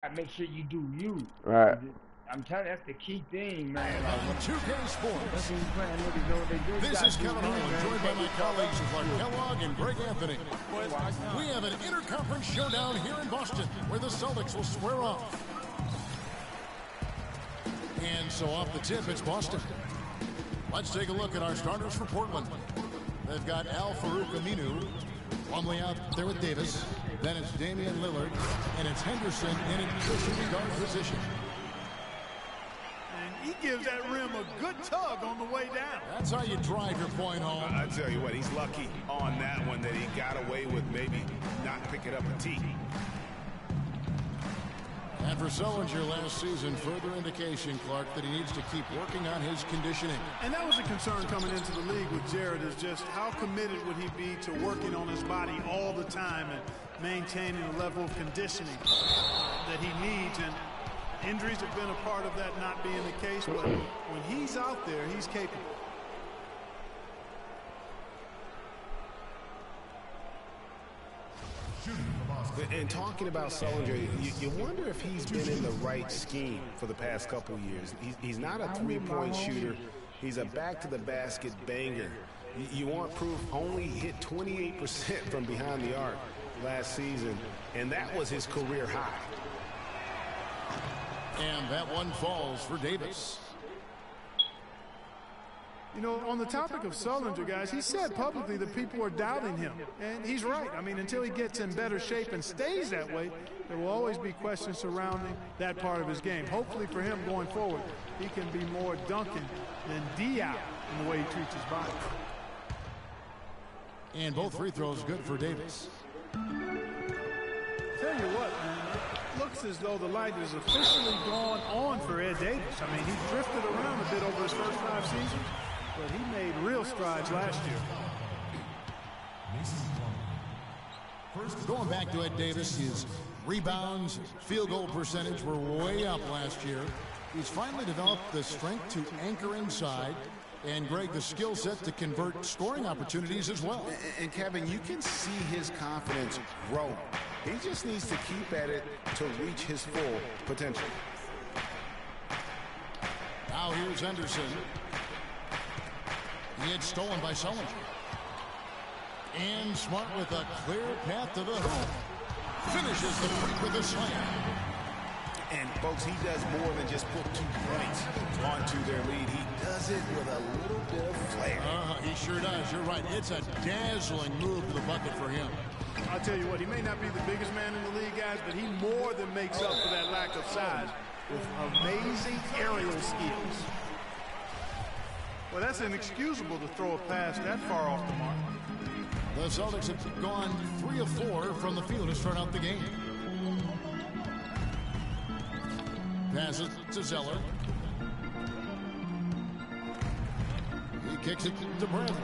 Make sure you do you. Right. I'm telling you, that's the key thing, man. On 2K Sports. This This is Kevin Harlan, joined by my colleagues Clark Kellogg and Greg Anthony. We have an interconference showdown here in Boston, where the Celtics will square off. And so off the tip, it's Boston. Let's take a look at our starters for Portland. They've got Al-Farouq Aminu, Plumlee out there with Davis. Then it's Damian Lillard, and it's Henderson in a shooting guard position. And he gives that rim a good tug on the way down. That's how you drive your point home. I tell you what, he's lucky on that one that he got away with maybe not picking up a tee. And for Sullinger last season, further indication, Clark, that he needs to keep working on his conditioning. And that was a concern coming into the league with Jared, is just how committed would he be to working on his body all the time and maintaining a level of conditioning that he needs. And injuries have been a part of that not being the case, but when he's out there, he's capable. And talking about Sullinger, you wonder if he's been in the right scheme for the past couple years. He's not a three-point shooter. He's a back-to-the-basket banger. You want proof? Only hit 28% from behind the arc last season, and that was his career high. And that one falls for Davis. You know, on the topic of Sullinger, guys, he said publicly that people are doubting him. And he's right. I mean, until he gets in better shape and stays that way, there will always be questions surrounding that part of his game. Hopefully for him going forward, he can be more Duncan than Diop in the way he treats his body. And both free throws good for Davis. Tell you what, man, it looks as though the light is officially gone on for Ed Davis. I mean, he drifted around a bit over his first 5 seasons, but he made real strides last year. Going back to Ed Davis, his rebounds, field goal percentage were way up last year. He's finally developed the strength to anchor inside, and Greg, the skill set to convert scoring opportunities as well. And Kevin, you can see his confidence grow. He just needs to keep at it to reach his full potential. Now here's Henderson. He had stolen by Sullinger. And Smart with a clear path to the hoop. Finishes the break with a slam. And folks, he does more than just put 2 points onto their lead. He does it with a little bit of flair. He sure does. You're right. It's a dazzling move to the bucket for him. I'll tell you what, he may not be the biggest man in the league, guys, but he more than makes up for that lack of size with amazing aerial skills. Well, that's inexcusable to throw a pass that far off the mark. The Celtics have gone 3 of 4 from the field to start out the game. Passes to Zeller. He kicks it to Bradley.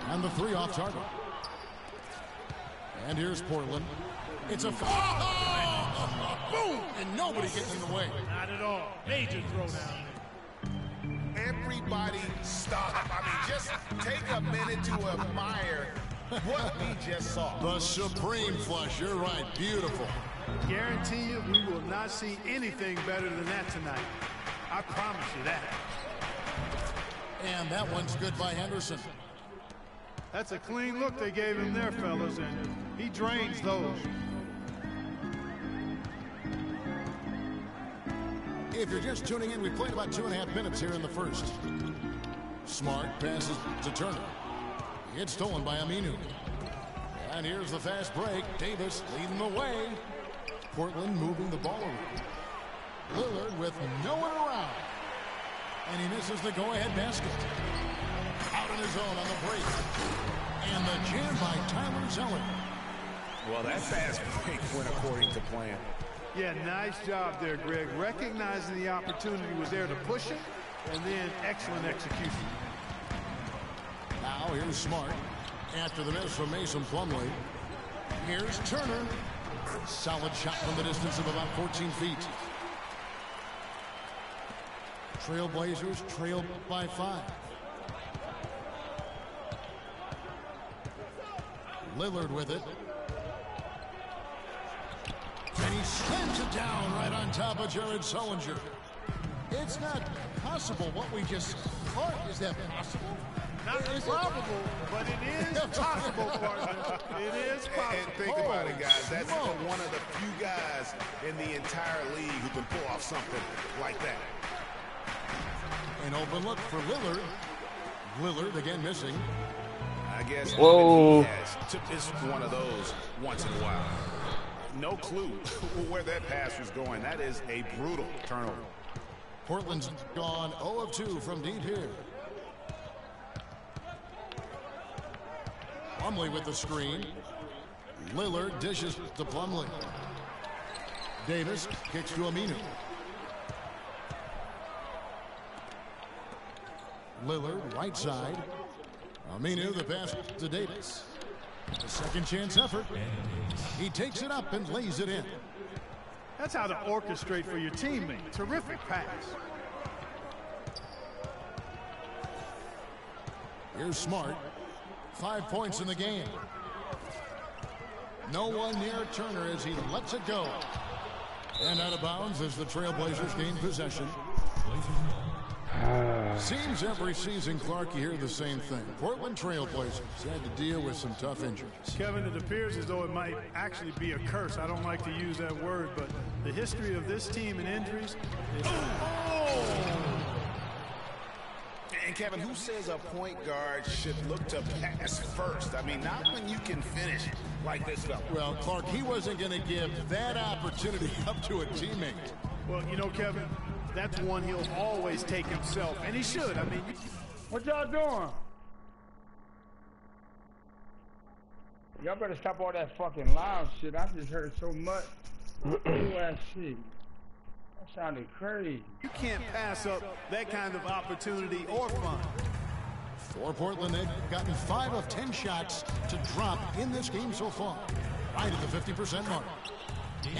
And the 3 off target. And here's Portland. It's a boom! And nobody gets in the way. Not at all. Major throwdown. Everybody stop. I mean, just take a minute to admire what we just saw. The supreme flush. You're right. Beautiful. Guarantee you we will not see anything better than that tonight. I promise you that. And that one's good by Henderson. That's a clean look they gave him there, fellas, and he drains those. If you're just tuning in, we played about 2.5 minutes here in the first. Smart passes to Turner. It's stolen by Aminu. And here's the fast break. Davis leading the way. Portland moving the ball around. Lillard with no one around. And he misses the go-ahead basket. Out on his own on the break. And the jam by Tyler Zeller. Well, that fast break went according to plan. Yeah, nice job there, Greg. Recognizing the opportunity was there to push it, and then excellent execution. Now here's Smart. After the miss from Mason Plumlee. Here's Turner. Solid shot from the distance of about 14 feet. Trailblazers trail by 5. Lillard with it. And he slams it down right on top of Jared Sullinger. It's not possible what we just caught. Is that possible? Not probable, but it is possible, partner. It is possible. And think about it, guys. That's one of the few guys in the entire league who can pull off something like that. An open look for Lillard. Lillard again missing. I guess Whoa. he has just one of those once in a while. No clue where that pass was going. That is a brutal turnover. Portland's gone 0 of 2 from deep here. Plumlee with the screen. Lillard dishes to Plumlee. Davis kicks to Aminu. Lillard right side. Aminu the pass to Davis. A second chance effort. He takes it up and lays it in. That's how to orchestrate for your teammate. Terrific pass. Here's Smart. 5 points in the game. No one near Turner as he lets it go. And out of bounds as the Trailblazers gain possession. Seems every season, Clark, you hear the same thing. Portland Trailblazers had to deal with some tough injuries. Kevin, it appears as though it might actually be a curse. I don't like to use that word, but the history of this team and injuries is... And Kevin, who says a point guard should look to pass first? I mean, not when you can finish like this fella. Well, Clark, he wasn't going to give that opportunity up to a teammate. Well, you know, Kevin, that's one he'll always take himself, and he should. I mean, What y'all doing? Y'all better stop all that fucking loud shit. I just heard so much. Ass shit. That sounded crazy. you can't pass up that kind of opportunity or fun. For Portland, they've gotten 5 of 10 shots to drop in this game so far. Right at the 50% mark.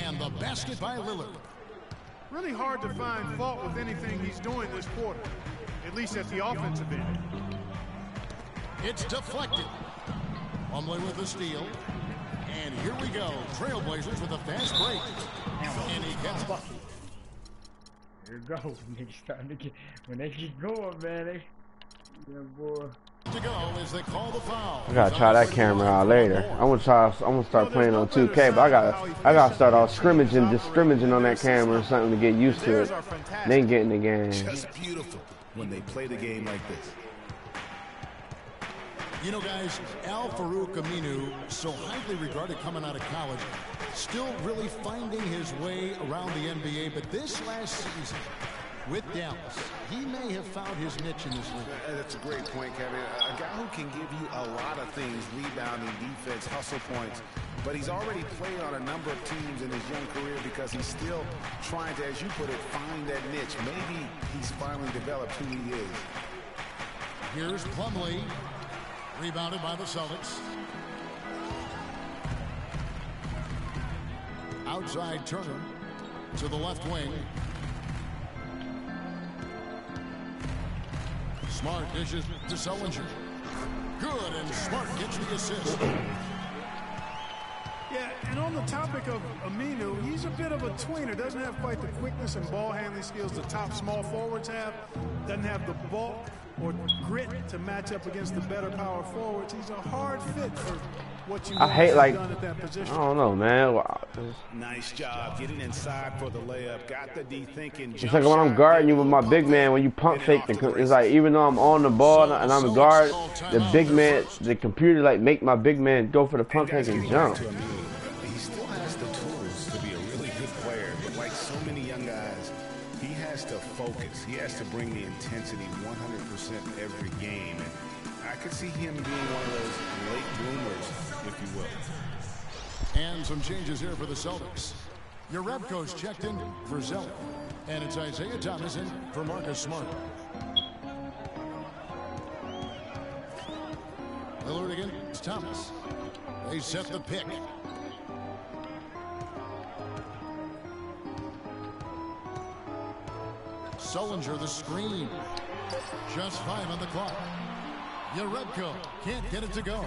And the basket by Lillard. Really hard to find fault with anything he's doing this quarter, at least at the offensive end. It's deflected. Plumlee with the steal. And here we go. Trailblazers with a fast break. And he gets bucket. Here it goes. Niggas starting to get, when they keep going, man, they, yeah, boy. To go as they call the foul. I gotta try that camera out later. I'm gonna start playing on 2K, but I gotta start off scrimmaging on that camera or something to get used to it. Then get in the game. Just beautiful when they play the game like this. You know, guys, Al-Farouq Aminu, so highly regarded coming out of college, still really finding his way around the NBA. But this last season with Dallas, he may have found his niche in this league. That's a great point, Kevin. A guy who can give you a lot of things, rebounding, defense, hustle points. But he's already played on a number of teams in his young career because he's still trying to, as you put it, find that niche. Maybe he's finally developed who he is. Here's Plumlee. Rebounded by the Celtics. Outside Turner to the left wing. Smart dishes to Sullinger. Good, and Smart gets the assist. Yeah, and on the topic of Aminu, he's a bit of a tweener. Doesn't have quite the quickness and ball handling skills the top small forwards have. Doesn't have the bulk or grit to match up against the better power forwards. He's a hard fit for what you I hate, like, done at that position. I don't know, man. Nice job getting inside for the layup. Got the D thinking. It's like when I'm guarding you with my big man, when you pump fake, it's like even though I'm on the ball and I'm a guard, the big man, the computer like make my big man go for the pump fake and jump. He still has the tools to be a really good player, but like so many young guys, he has to focus. He has to bring the intensity 100% every game. And I could see him being one of those late bloomers, if you will. And some changes here for the Celtics. Your rep coach checked in for Zeller. And it's Isaiah Thomas in for Marcus Smart. Lillard against Thomas. They set the pick. Sullinger the screen. Just 5 on the clock. Yarebko can't get it to go.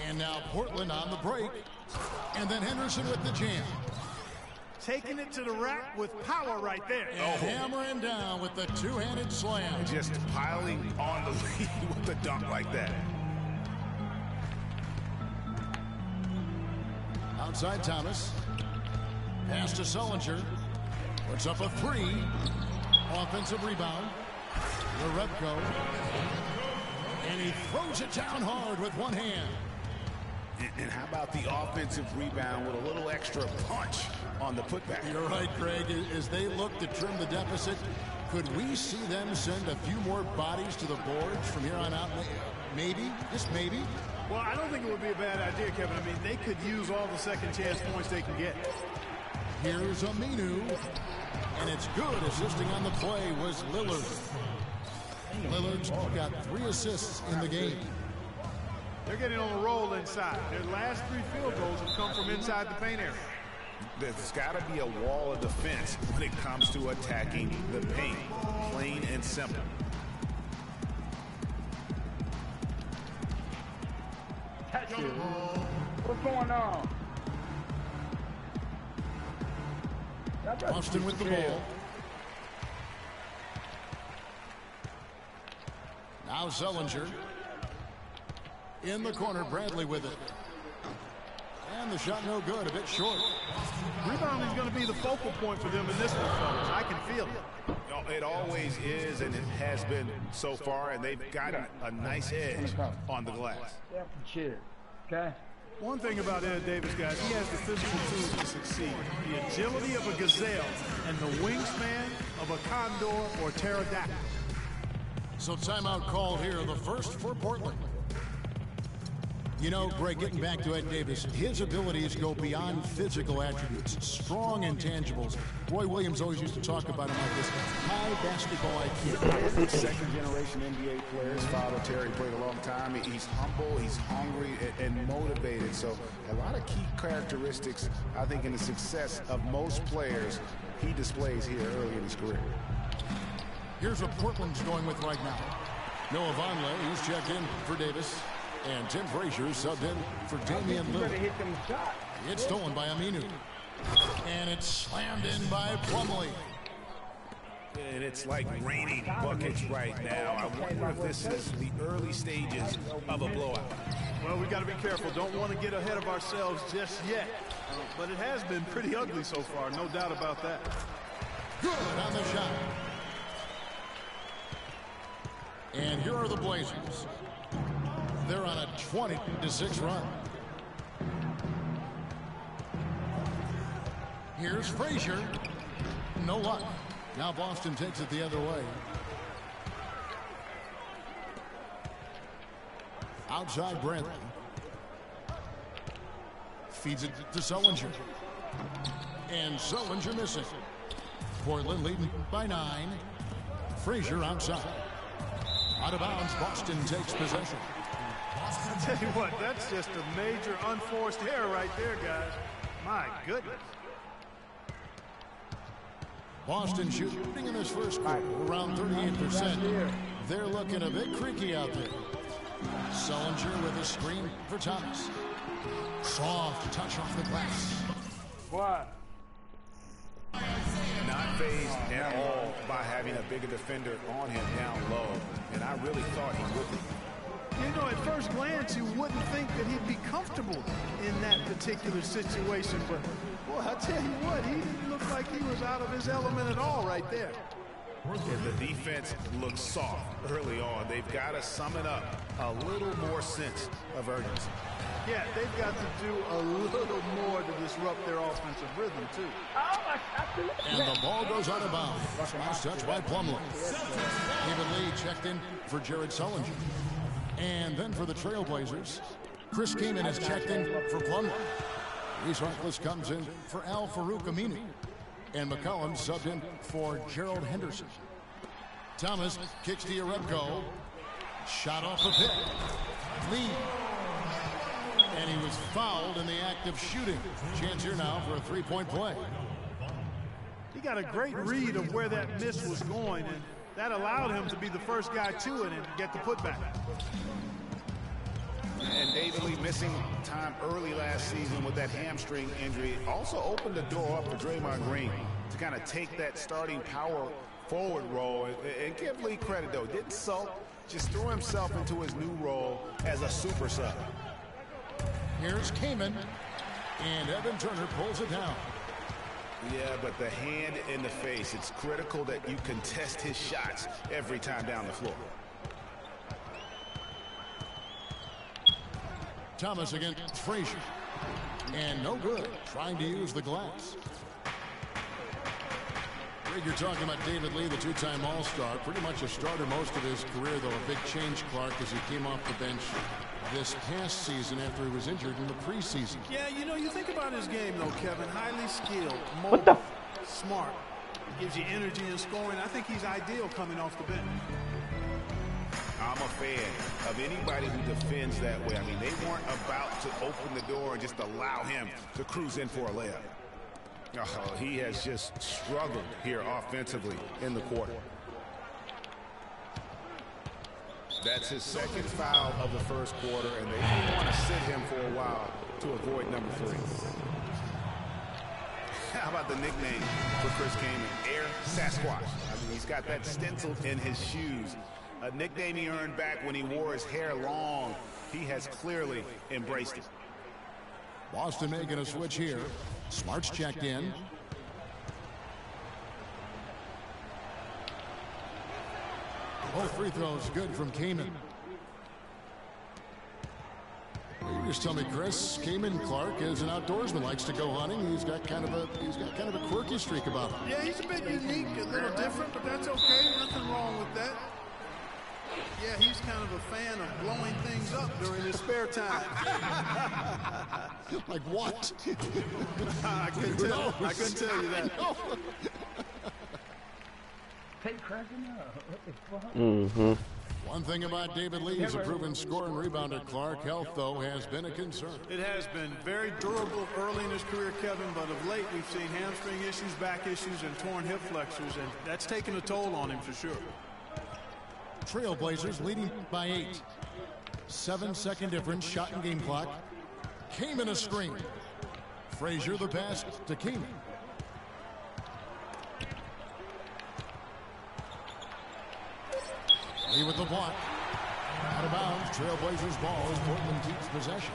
And now Portland on the break. And then Henderson with the jam. taking it to the rack with power right there. And hammering down with the two-handed slam. Just piling on the lead with the dunk like that. Outside Thomas. Pass to Sullinger. Puts up a three. Offensive rebound. Rebko. And he throws it down hard with one hand. And how about the offensive rebound with a little extra punch on the putback? You're right, Craig. As they look to trim the deficit, could we see them send a few more bodies to the boards from here on out? Maybe, just maybe. Well, I don't think it would be a bad idea, Kevin. I mean, they could use all the second chance points they can get. Here's Aminu. And it's good. Assisting on the play was Lillard. Lillard's got 3 assists in the game. They're getting on a roll inside. Their last 3 field goals have come from inside the paint area. There's got to be a wall of defense when it comes to attacking the paint. Plain and simple. What's going on? Austin with the ball. Now Sullinger. In the corner, Bradley with it. And the shot no good, a bit short. Rebounding is going to be the focal point for them in this one, fellas. I can feel it. It always is, and it has been so far, and they've got a nice edge on the glass. Yeah, cheers. Okay? One thing about Ed Davis, guys, he has the physical tools to succeed. The agility of a gazelle and the wingspan of a condor or pterodactyl. So timeout called here, the first for Portland. You know, Greg, getting back to Ed Davis, his abilities go beyond physical attributes, strong intangibles. Roy Williams always used to talk about him like this, high basketball IQ. Second-generation NBA player. His father, Terry, played a long time. He's humble, he's hungry, and motivated. So a lot of key characteristics, I think, in the success of most players he displays here early in his career. Here's what Portland's going with right now. Noah Vonleh, he's checked in for Davis. And Tim Frazier subbed in for Damian Lillard. It's stolen by Aminu. And it's slammed in by Plumlee. And it's like raining buckets right now. I wonder if this is the early stages of a blowout. Well, we got to be careful. Don't want to get ahead of ourselves just yet. But it has been pretty ugly so far, no doubt about that. Good on the shot. And here are the Blazers. They're on a 20-6 run. Here's Frazier. No luck. Now Boston takes it the other way. Outside Bradley. Feeds it to Sullinger. And Sullinger missing. Portland leading by 9. Frazier outside. Out of bounds, Boston takes possession. I'll tell you what, that's just a major unforced error right there, guys. My goodness. Boston shooting in this first quarter around 38%. They're looking a bit creaky out there. Sullinger with a screen for Thomas. Soft touch off the glass. What? Not phased at all by having a bigger defender on him down low. And I really thought he would be. You know, at first glance, you wouldn't think that he'd be comfortable in that particular situation. But, boy, I tell you what, he didn't look like he was out of his element at all right there. And the defense looks soft early on. They've got to sum it up a little more sense of urgency. Yeah, they've got to do a little more to disrupt their offensive rhythm, too. And the ball goes out of bounds. Last touch by Plumlee. David Lee checked in for Jared Sullinger. And then for the Trailblazers, Chris Kaman has checked in for Plumlee. Reese Harkless comes in for Al-Farouq Aminu. And McCollum subbed in for Gerald Henderson. Thomas kicks to Rebko. Shot off the pick. Lee. And he was fouled in the act of shooting. Chance here now for a three-point play. He got a great read of where that miss was going, and that allowed him to be the first guy to it and get the putback. And David Lee missing time early last season with that hamstring injury also opened the door up for Draymond Green to kind of take that starting power forward role. And give Lee credit, though. Didn't sulk, just threw himself into his new role as a super sub. Here's Kaman, and Evan Turner pulls it down. Yeah, but the hand in the face, it's critical that you contest his shots every time down the floor. Thomas against Frazier. And no good, trying to use the glass. Greg, you're talking about David Lee, the two-time All-Star. Pretty much a starter most of his career, though. A big change, Clark, as he came off the bench this past season after he was injured in the preseason. Yeah, you know, you think about his game, though, Kevin. Highly skilled, mobile, smart. Gives you energy and scoring. I think he's ideal coming off the bench. I'm a fan of anybody who defends that way. I mean, they weren't about to open the door and just allow him to cruise in for a layup. Oh, he has just struggled here offensively in the quarter. That's his second foul of the first quarter, and they may want to sit him for a while to avoid number 3. How about the nickname for Chris Kaman? Air Sasquatch. I mean, he's got that stencil in his shoes. A nickname he earned back when he wore his hair long. He has clearly embraced it. Boston making a switch here. Smart's checked in. Both free throws good from Kaman. You just tell me, Chris, Kaman Clark is an outdoorsman, likes to go hunting. He's got kind of a quirky streak about him. Yeah, he's a bit unique, a little different, but that's okay. Nothing wrong with that. Yeah, he's kind of a fan of blowing things up during his spare time. Like what? I couldn't tell you that. Take cracking up. What the fuck? Mm-hmm. One thing about David Lee, he's a proven scorer and rebounder. Clark, health, though, has been a concern. It has been very durable early in his career, Kevin, but of late we've seen hamstring issues, back issues, and torn hip flexors, and that's taken a toll on him for sure. Trailblazers leading by 8. 7-second difference, shot and game clock. Kaman a screen. Frazier the pass to Kaman. Lee with the block. Out of bounds. Trailblazers ball as Portland keeps possession.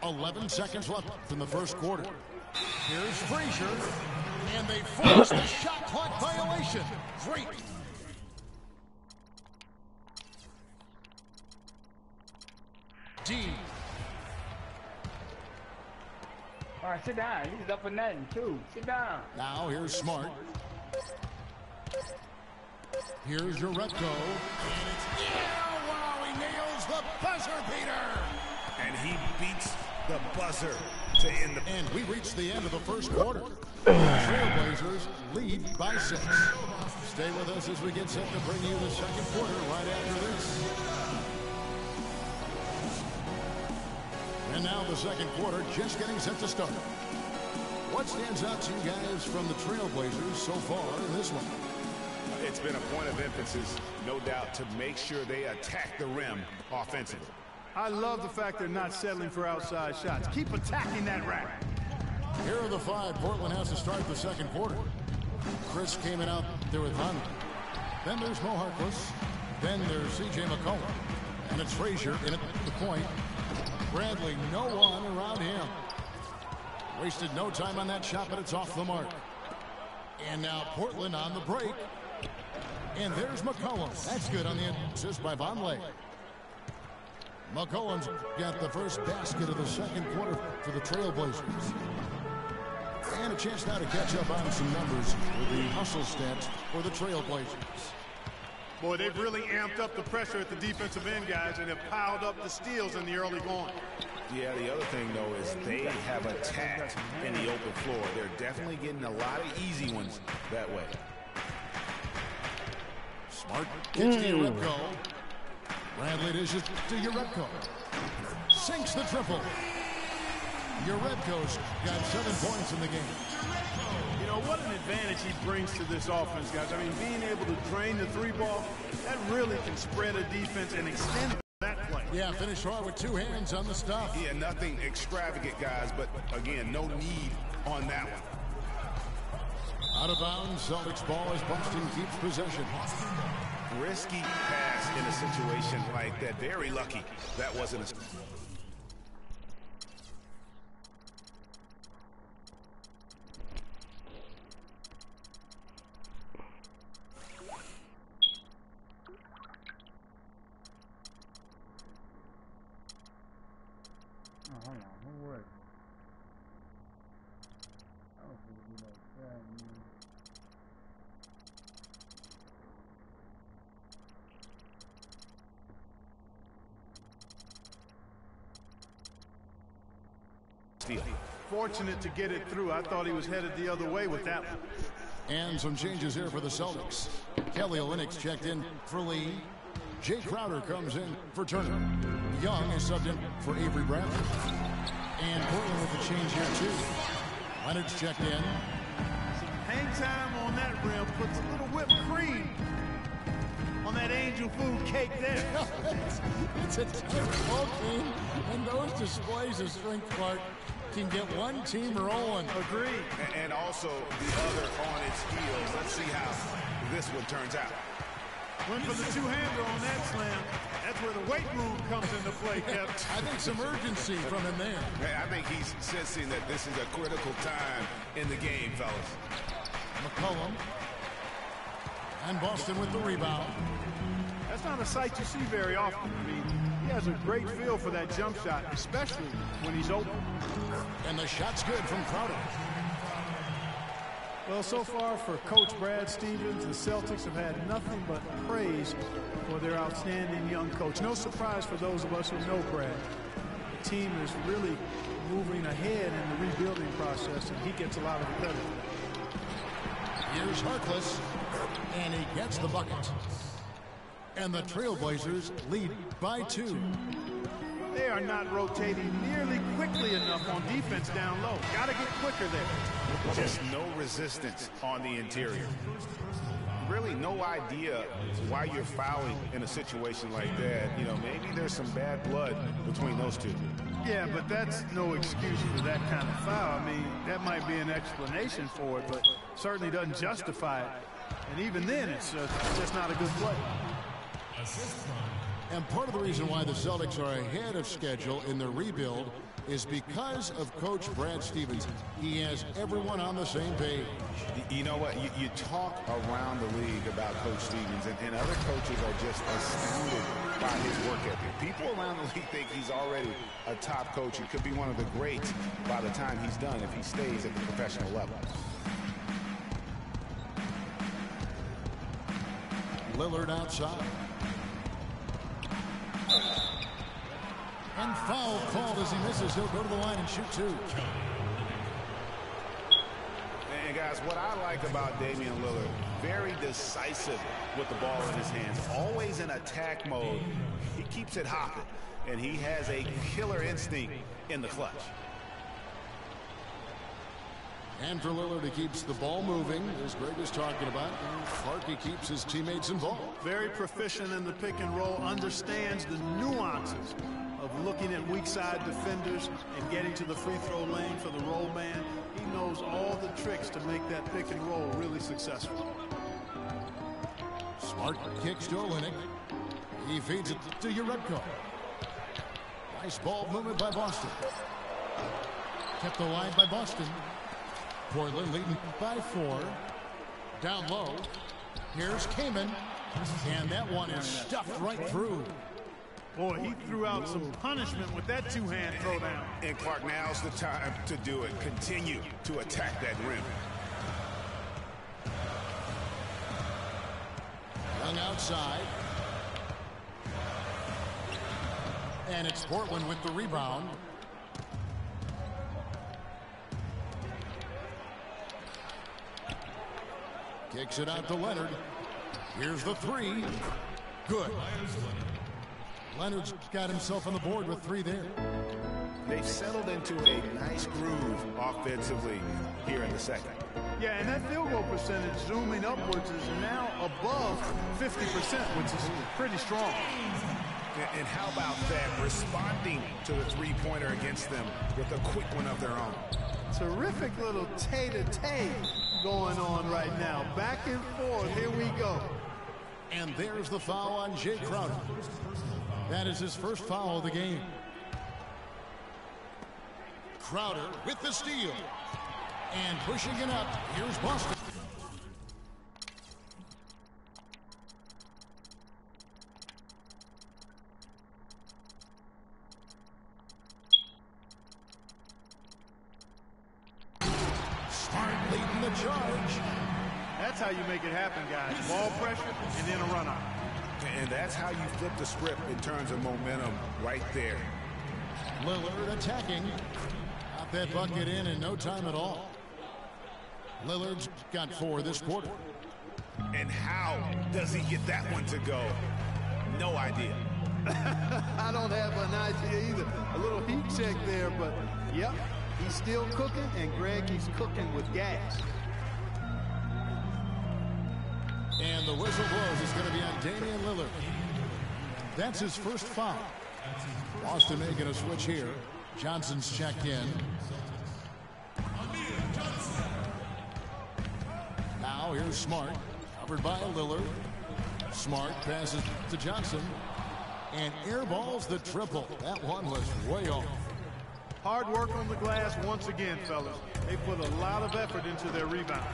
.11 seconds left in the first quarter. Here's Frazier, and they force the shot clock violation. Great. D. All right, sit down. He's up for nothing, too. Sit down. Now here's Smart. Here's Jerebko. And it's, yeah, wow, he nails the buzzer beater. And he beats the buzzer to end the... And we reach the end of the first quarter. Trailblazers lead by 6. Stay with us as we get set to bring you the second quarter right after this. And now the second quarter just getting set to start. What stands out to you guys from the Trailblazers so far in this one? It's been a point of emphasis, no doubt, to make sure they attack the rim offensively. I love the fact they're not settling for outside shots. Keep attacking that rack. Here are the 5 Portland has to start the second quarter. Chris came in out there with Hunter. Then there's Mo Harkless. Then there's C.J. McCollum. And it's Frazier in at the point. Bradley, no one around him. Wasted no time on that shot, but it's off the mark. And now Portland on the break. And there's McCollum. That's good on the assist by Vonleh. McCollum's got the first basket of the second quarter for the Trailblazers. And a chance now to catch up on some numbers with the hustle stats for the Trailblazers. Boy, they've really amped up the pressure at the defensive end, guys, and have piled up the steals in the early going. Yeah, the other thing, though, is they have attacked in the open floor. They're definitely getting a lot of easy ones that way. Smart gets to Jerebko. Bradley dishes to Jerebko. Sinks the triple. Your Red Coast got 7 points in the game. You know, what an advantage he brings to this offense, guys. I mean, being able to drain the 3-ball, that really can spread a defense and extend that play. Yeah, finish hard with 2 hands on the stuff. Yeah, nothing extravagant, guys, but again, no need on that one. Out of bounds, Celtics ball as Boston keeps possession. Risky pass in a situation like that. Very lucky that wasn't a... Oh, hold on, who was it? I don't think he like that, man. Steal. Fortunate to get it through. I thought he was headed the other way with that one. And some changes here for the Celtics. Kelly Olynyk checked in for Lee. Jay Crowder comes in for Turner. Young is subbed in for Avery Bradley. And Portland with a change here, too. Leonard's checked in. Some hang time on that rim puts a little whipped cream on that angel food cake there. It's a tough ball game, and those displays of strength, Clark, can get one team rolling. Agreed. And also the other on its heels. Let's see how this one turns out. Went for the two-hander on that slam. That's where the weight room comes into play, Kevin. I think some urgency from him there. I think he's sensing that this is a critical time in the game, fellas. McCollum. And Boston with the rebound. That's not a sight you see very often. I mean, he has a great feel for that jump shot, especially when he's open. And the shot's good from Crowder. Well, so far for Coach Brad Stevens, the Celtics have had nothing but praise for their outstanding young coach. No surprise for those of us who know Brad. The team is really moving ahead in the rebuilding process, and he gets a lot of credit. Here's Harkless, and he gets the bucket. And the Trailblazers lead by 2. They are not rotating nearly quickly enough on defense down low. Got to get quicker there. Just no resistance on the interior. Really no idea why you're fouling in a situation like that. You know, maybe there's some bad blood between those two. Yeah, but that's no excuse for that kind of foul. I mean, that might be an explanation for it, but certainly doesn't justify it. And even then, it's just not a good play. And part of the reason why the Celtics are ahead of schedule in their rebuild is because of Coach Brad Stevens. He has everyone on the same page. You know what? You talk around the league about Coach Stevens, and other coaches are just astounded by his work ethic. People around the league think he's already a top coach and could be one of the greats by the time he's done if he stays at the professional level. Lillard outside. And foul called as he misses. He'll go to the line and shoot 2. And guys, what I like about Damian Lillard, very decisive with the ball in his hands, always in attack mode. He keeps it hopping, and he has a killer instinct in the clutch. And for Lillard, he keeps the ball moving, as Greg was talking about. Clark, he keeps his teammates involved. Very proficient in the pick and roll, understands the nuances of looking at weak side defenders and getting to the free throw lane for the roll man. He knows all the tricks to make that pick and roll really successful. Smart kicks to Olynyk. He feeds it to Uredko. Nice ball movement by Boston. Kept alive by Boston. Portland leading by 4. Down low. Here's Kaman. And that one is stuffed right through. Boy, he threw out some punishment with that two-hand throwdown. And Clark, now's the time to do it. Continue to attack that rim. Young outside. And it's Portland with the rebound. Kicks it out to Leonard. Here's the 3. Good. Leonard's got himself on the board with 3 there. They've settled into a nice groove offensively here in the second. Yeah, and that field goal percentage zooming upwards is now above 50%, which is pretty strong. And how about that, responding to the three-pointer against them with a quick one of their own. Terrific little tay-to-tay going on right now. Back and forth, here we go. And there's the foul on Jay Crowder. That is his first foul of the game. Crowder with the steal. And pushing it up, here's Boston. Smart leading the charge. That's how you make it happen, guys. Ball pressure and then a run out. And that's how you flip the script in terms of momentum right there. Lillard attacking. Got that bucket in no time at all. Lillard's got 4 this quarter. And how does he get that one to go? No idea. I don't have an idea either. A little heat check there, but yep, he's still cooking, and Greg, he's cooking with gas. And the whistle blows. It's going to be on Damian Lillard. That's his first foul. Boston making a switch here. Johnson's checked in. Now here's Smart, covered by Lillard. Smart passes to Johnson. And airballs the triple. That one was way off. Hard work on the glass once again, fellas. They put a lot of effort into their rebound.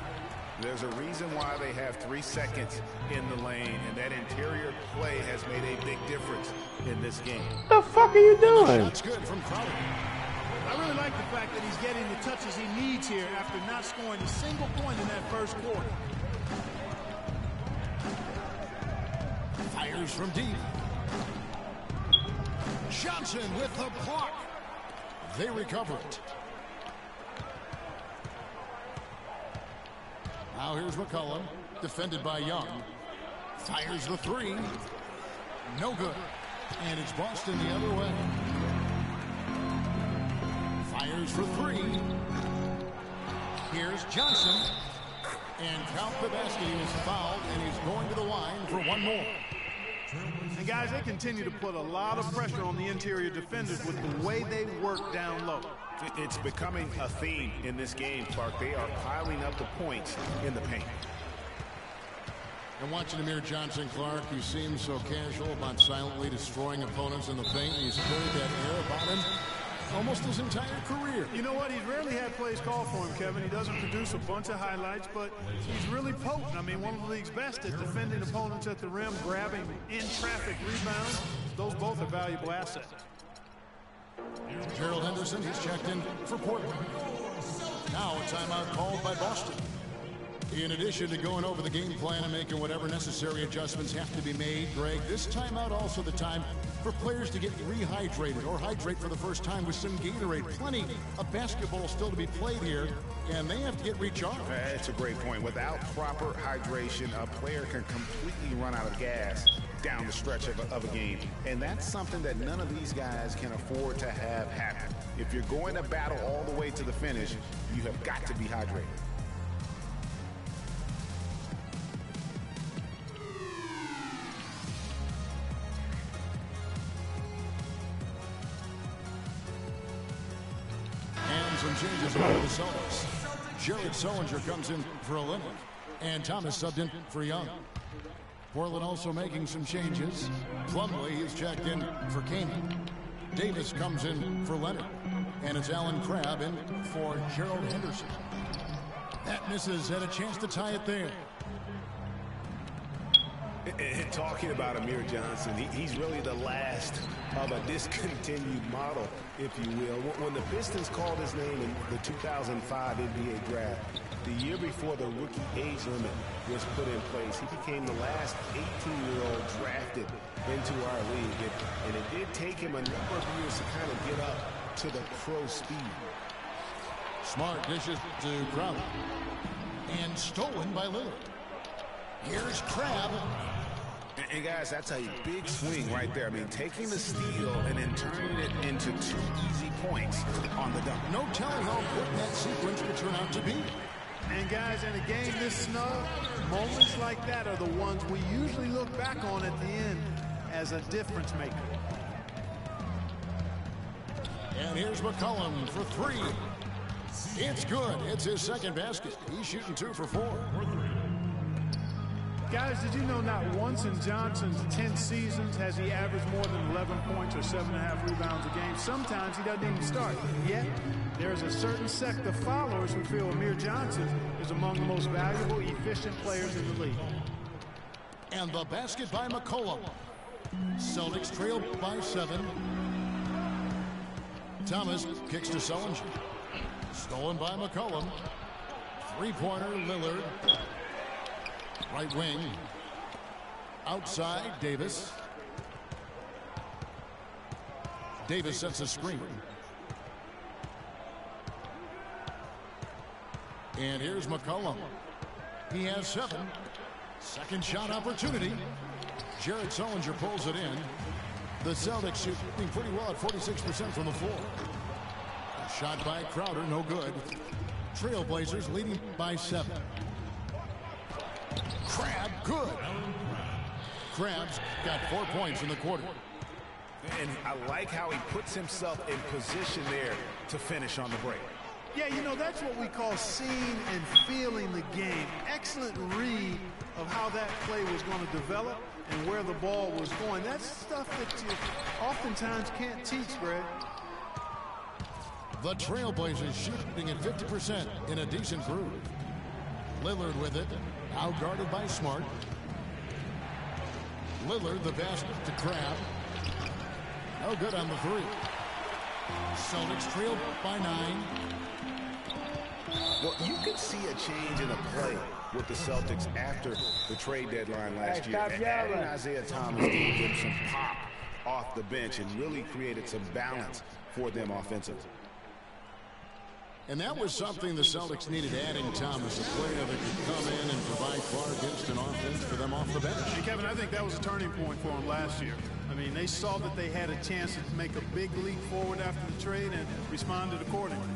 There's a reason why they have 3 seconds in the lane, and that interior play has made a big difference in this game. What the fuck are you doing? That's good from Crowder. I really like the fact that he's getting the touches he needs here after not scoring a single point in that first quarter. Fires from deep. Johnson with the block. They recover it. Now here's McCollum, defended by Young. Fires the 3. No good. And it's Boston the other way. Fires for 3. Here's Johnson. And count the basket. He was fouled, and he's going to the line for 1 more. And guys, they continue to put a lot of pressure on the interior defenders with the way they work down low. It's becoming a theme in this game, Clark. They are piling up the points in the paint. And watching Amir Johnson, Clark, he seems so casual about silently destroying opponents in the paint. He's carried that air about him almost his entire career. You know what? He's rarely had plays called for him, Kevin. He doesn't produce a bunch of highlights, but he's really potent. I mean, one of the league's best at defending opponents at the rim, grabbing in-traffic rebounds. Those both are valuable assets. Gerald Henderson, he's checked in for Portland. Now a timeout called by Boston. In addition to going over the game plan and making whatever necessary adjustments have to be made, Greg, this timeout also the time for players to get rehydrated or hydrate for the first time with some Gatorade. Plenty of basketball still to be played here, and they have to get recharged. That's a great point. Without proper hydration, a player can completely run out of gas down the stretch of a game. And that's something that none of these guys can afford to have happen. If you're going to battle all the way to the finish, you have got to be hydrated. And some changes over the Celtics. Jared Sullinger comes in for Olynyk, and Thomas subbed in for Young. Portland also making some changes. Plumlee is checked in for Kaman. Davis comes in for Leonard. And it's Alan Crabb in for Gerald Henderson. That misses, had a chance to tie it there. And talking about Amir Johnson, he's really the last of a discontinued model, if you will. When the Pistons called his name in the 2005 NBA draft, the year before the rookie age limit was put in place, he became the last 18-year-old drafted into our league. And it did take him a number of years to kind of get up to the pro speed. Smart dishes to Crowder. And stolen by Lillard. Here's Crabb. And guys, that's a big swing right there. I mean, taking the steal and then turning it into 2 easy points on the dunk. No telling how important that sequence could turn out to be. And guys, in a game this snug, moments like that are the ones we usually look back on at the end as a difference maker. And here's McCollum for 3. It's good. It's his second basket. He's shooting 2 for 4. Guys, did you know not once in Johnson's 10 seasons has he averaged more than 11 points or 7.5 rebounds a game? Sometimes he doesn't even start. Yet, there is a certain sect of followers who feel Amir Johnson is among the most valuable, efficient players in the league. And the basket by McCollum. Celtics trail by 7. Thomas kicks to Sullinger. Stolen by McCollum. Three-pointer, Lillard. Right wing. Outside, Davis. Davis sets a screen. And here's McCollum. He has 7. Second shot opportunity. Jared Sullinger pulls it in. The Celtics shooting pretty well at 46% from the floor. A shot by Crowder, no good. Trailblazers leading by 7. Crab, good. Crab's got 4 points in the quarter. And I like how he puts himself in position there to finish on the break. Yeah, you know, that's what we call seeing and feeling the game. Excellent read of how that play was going to develop and where the ball was going. That's stuff that you oftentimes can't teach, Greg. The Trailblazers shooting at 50% in a decent groove. Lillard with it. Out guarded by Smart. Lillard, the basket to Crab. No good on the 3. Celtics trail by 9. Well, you could see a change in the play with the Celtics after the trade deadline last year. Adding Isaiah Thomas did give some pop off the bench and really created some balance for them offensively. And that was something the Celtics needed, adding Thomas, a player that could come in and provide far distant offense for them off the bench. Hey, Kevin, I think that was a turning point for them last year. I mean, they saw that they had a chance to make a big leap forward after the trade and responded accordingly.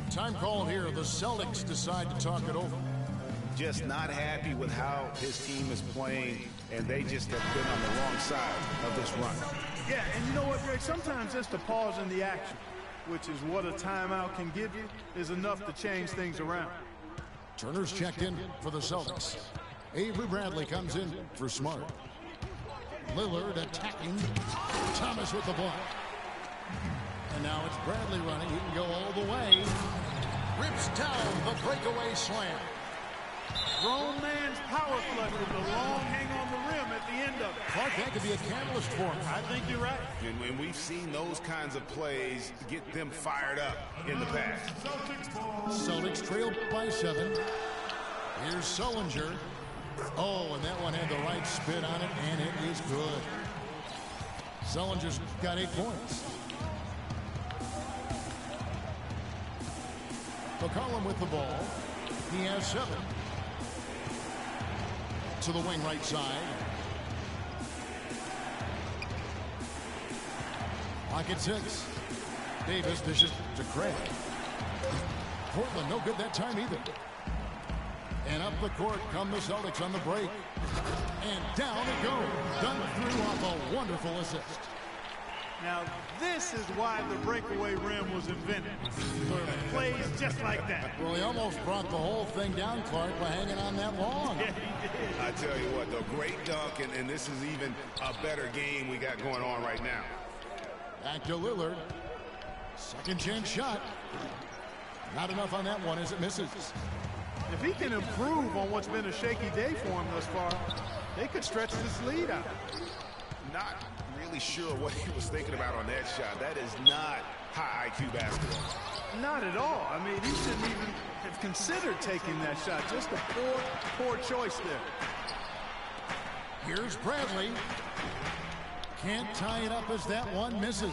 Time called here. The Celtics decide to talk it over. Just not happy with how his team is playing, and they just have been on the wrong side of this run. Yeah, and you know what, Greg? Sometimes just a pause in the action, which is what a timeout can give you, is enough to change things around. Turner's checked in for the Celtics. Avery Bradley comes in for Smart. Lillard attacking. Thomas with the block. And now it's Bradley running. He can go all the way. Rips down the breakaway slam. Grown man's power clutch with the long hang on the rim at the end of it. Clark, that could be a catalyst for him. I think you're right. And when we've seen those kinds of plays get them fired up in the past. Celtics trail by 7. Here's Sullinger. Oh, and that one had the right spin on it, and it is good. Sullinger's got 8 points. McCollum with the ball. He has 7. To the wing right side. Pocket 6. Davis dishes to Craig. Portland no good that time either. And up the court come the Celtics on the break. And down it goes. Done through off a wonderful assist. Now, this is why the breakaway rim was invented. For plays just like that. Well, he almost brought the whole thing down, Clark, by hanging on that long. Yeah, he did. I tell you what, though, great dunk, and this is even a better game we got going on right now. Back to Lillard. Second chance shot. Not enough on that one as it misses. If he can improve on what's been a shaky day for him thus far, they could stretch this lead out. Not really sure what he was thinking about on that shot. That is not high IQ basketball. Not at all. I mean, he shouldn't even have considered taking that shot. Just a poor choice there. Here's Bradley. Can't tie it up as that one misses.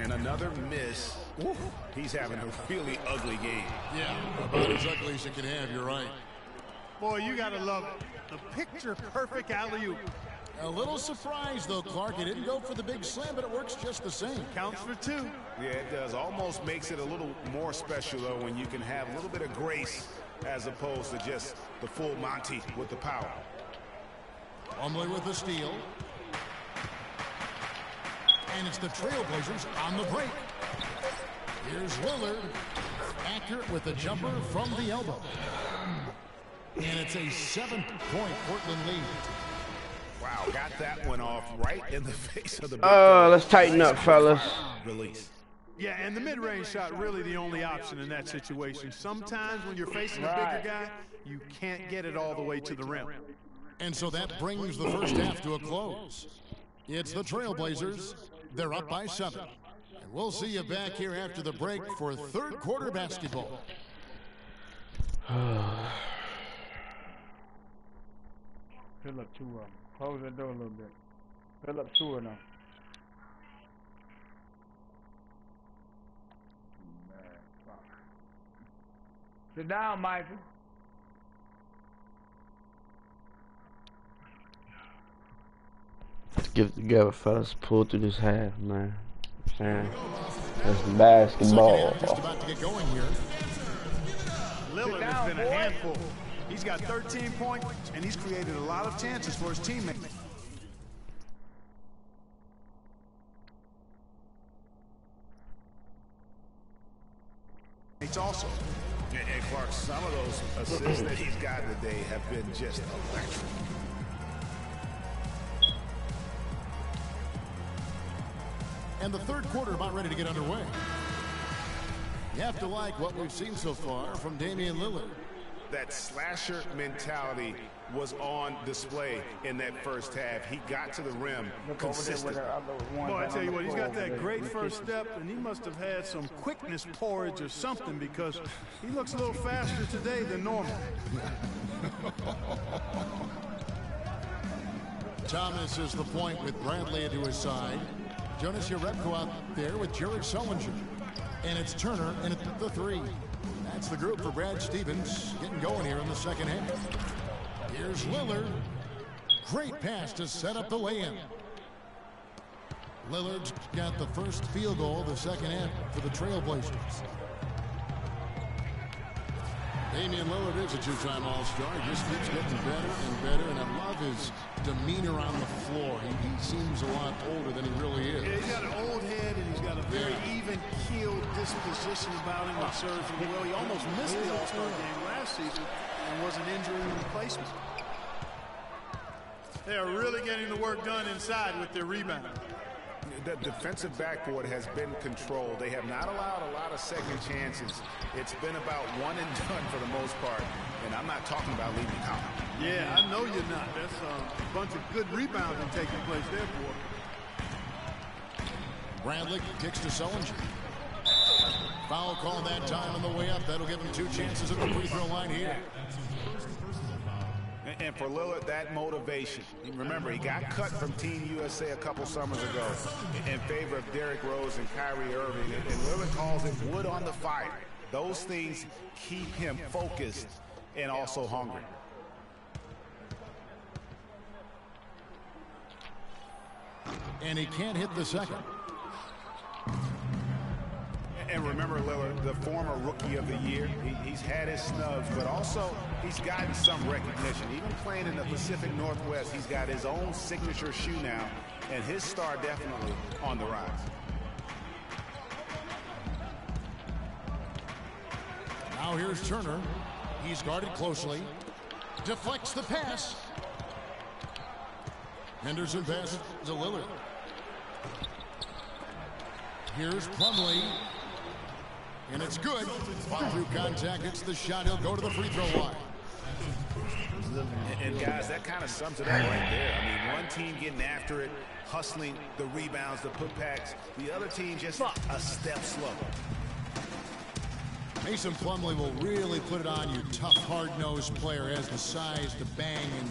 And another miss. Ooh, he's having a really ugly game. Yeah, about as ugly as it can have, you're right. Boy, you got to love it. The picture-perfect alley-oop. A little surprised, though, Clark. He didn't go for the big slam, but it works just the same. Counts for two. Yeah, it does. Almost makes it a little more special, though, when you can have a little bit of grace as opposed to just the full Monty with the power. Plumlee with the steal. And it's the Trailblazers on the break. Here's Lillard. Accurate with the jumper from the elbow. And it's a 7-point Portland lead. Wow, got that one off right in the face of the big Let's tighten up, fellas. release. Yeah, and the mid-range shot really the only option in that situation. Sometimes when you're facing a bigger guy, you can't get it all the way to the rim. And so that brings the first half to a close. It's the Trailblazers. They're up by 7. And we'll see you back here after the break for third quarter basketball. Fill up 2 of them. Close that door a little bit. Fill up 2 of them. Man, fuck. Sit down, Michael. Let's get it together, fellas. Pull through this half, man. That's basketball. Just about to get going here. Lillard has been a handful. He's got 13 points, and he's created a lot of chances for his teammates. It's also. And Clark, some of those assists that he's gotten today have been just electric. And the third quarter about ready to get underway. You have to like what we've seen so far from Damian Lillard. That slasher mentality was on display in that first half. He got to the rim consistent. Boy, I tell you what, he's got that great first step, and he must have had some quickness porridge or something because he looks a little faster today than normal. Thomas is the point with Bradley into his side. Jonas Jerebko out there with Jared Sullinger. And it's Turner in at the 3. That's the group for Brad Stevens getting going here in the second half. Here's Lillard. Great pass to set up the lay-in. Lillard's got the first field goal of the second half for the Trailblazers. Damian Lillard is a 2-time All-Star. He just keeps getting better and better, and I love his demeanor on the floor. He seems a lot older than he really is. Yeah, he's got an old head, and he's got a very even-keeled disposition about him that serves him well. He almost missed the All-Star game last season and was an injury replacement. They are really getting the work done inside with their rebound. The defensive backboard has been controlled. They have not allowed a lot of second chances. It's been about one and done for the most part. And I'm not talking about leaving count. Yeah, I know you're not. That's a bunch of good rebounding taking place there, boy. Bradley kicks to Sullinger. Foul call that time on the way up. That'll give him 2 chances at the free throw line here. And for Lillard, that motivation. Remember, he got cut from Team USA a couple summers ago in favor of Derrick Rose and Kyrie Irving. And Lillard calls it wood on the fire. Those things keep him focused and also hungry. And he can't hit the second. And remember, Lillard, the former Rookie of the Year, he's had his snubs, but also he's gotten some recognition. Even playing in the Pacific Northwest, he's got his own signature shoe now, and his star definitely on the rise. Now here's Turner. He's guarded closely. Deflects the pass. Henderson passes to Lillard. Here's Plumlee. And it's good. Through contact, it's the shot. He'll go to the free throw line. And guys, that kind of sums it up right there. I mean, one team getting after it, hustling the rebounds, the putbacks. The other team just a step slow. Mason Plumlee will really put it on you. Tough, hard-nosed player, has the size to bang, and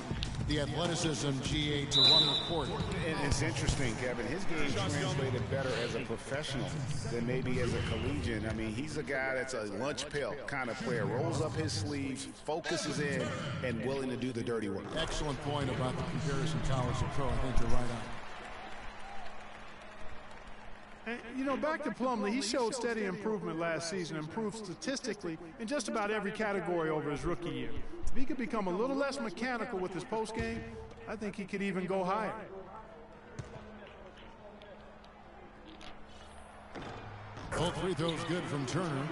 the athleticism, GA, to run the court. And it's interesting, Kevin. His game translated better as a professional than maybe as a collegian. I mean, he's a guy that's a lunch pail kind of player. Rolls up his sleeves, focuses in, and willing to do the dirty work. Excellent point about the comparison college to pro. I think you're right on. And, you know, back to Plumlee, he showed steady improvement last season, improved statistically in just about every category over his rookie year. If he could become a little less mechanical with his post game, I think he could even go higher. Both free throws good from Turner.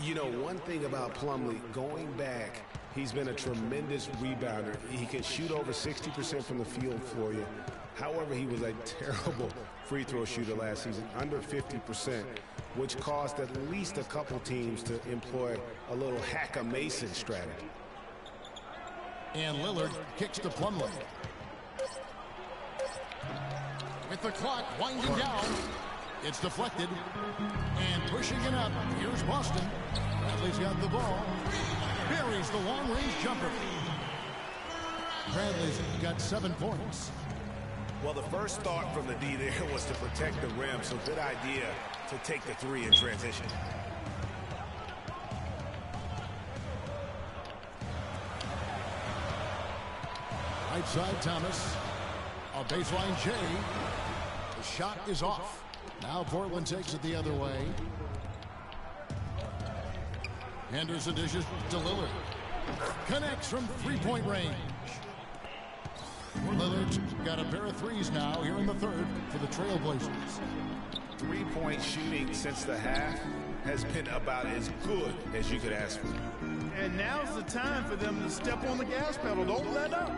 You know, one thing about Plumlee, going back, he's been a tremendous rebounder. He can shoot over 60% from the field for you. However, he was a terrible free throw shooter last season, under 50%, which caused at least a couple teams to employ a little hack-a-mason strategy. And Lillard kicks to Plumlee. With the clock winding down, it's deflected. And pushing it up, here's Boston. Bradley's got the ball. Buries the long-range jumper. Bradley's got 7 points. Well, the first thought from the D there was to protect the rim, so good idea to take the three in transition. Right side, Thomas. A baseline J. The shot is off. Now Portland takes it the other way. Henderson dishes to Lillard. Connects from three-point range. Lillard's got a pair of threes now here in the third for the Trailblazers. Three-point shooting since the half has been about as good as you could ask for. And now's the time for them to step on the gas pedal. Don't let up.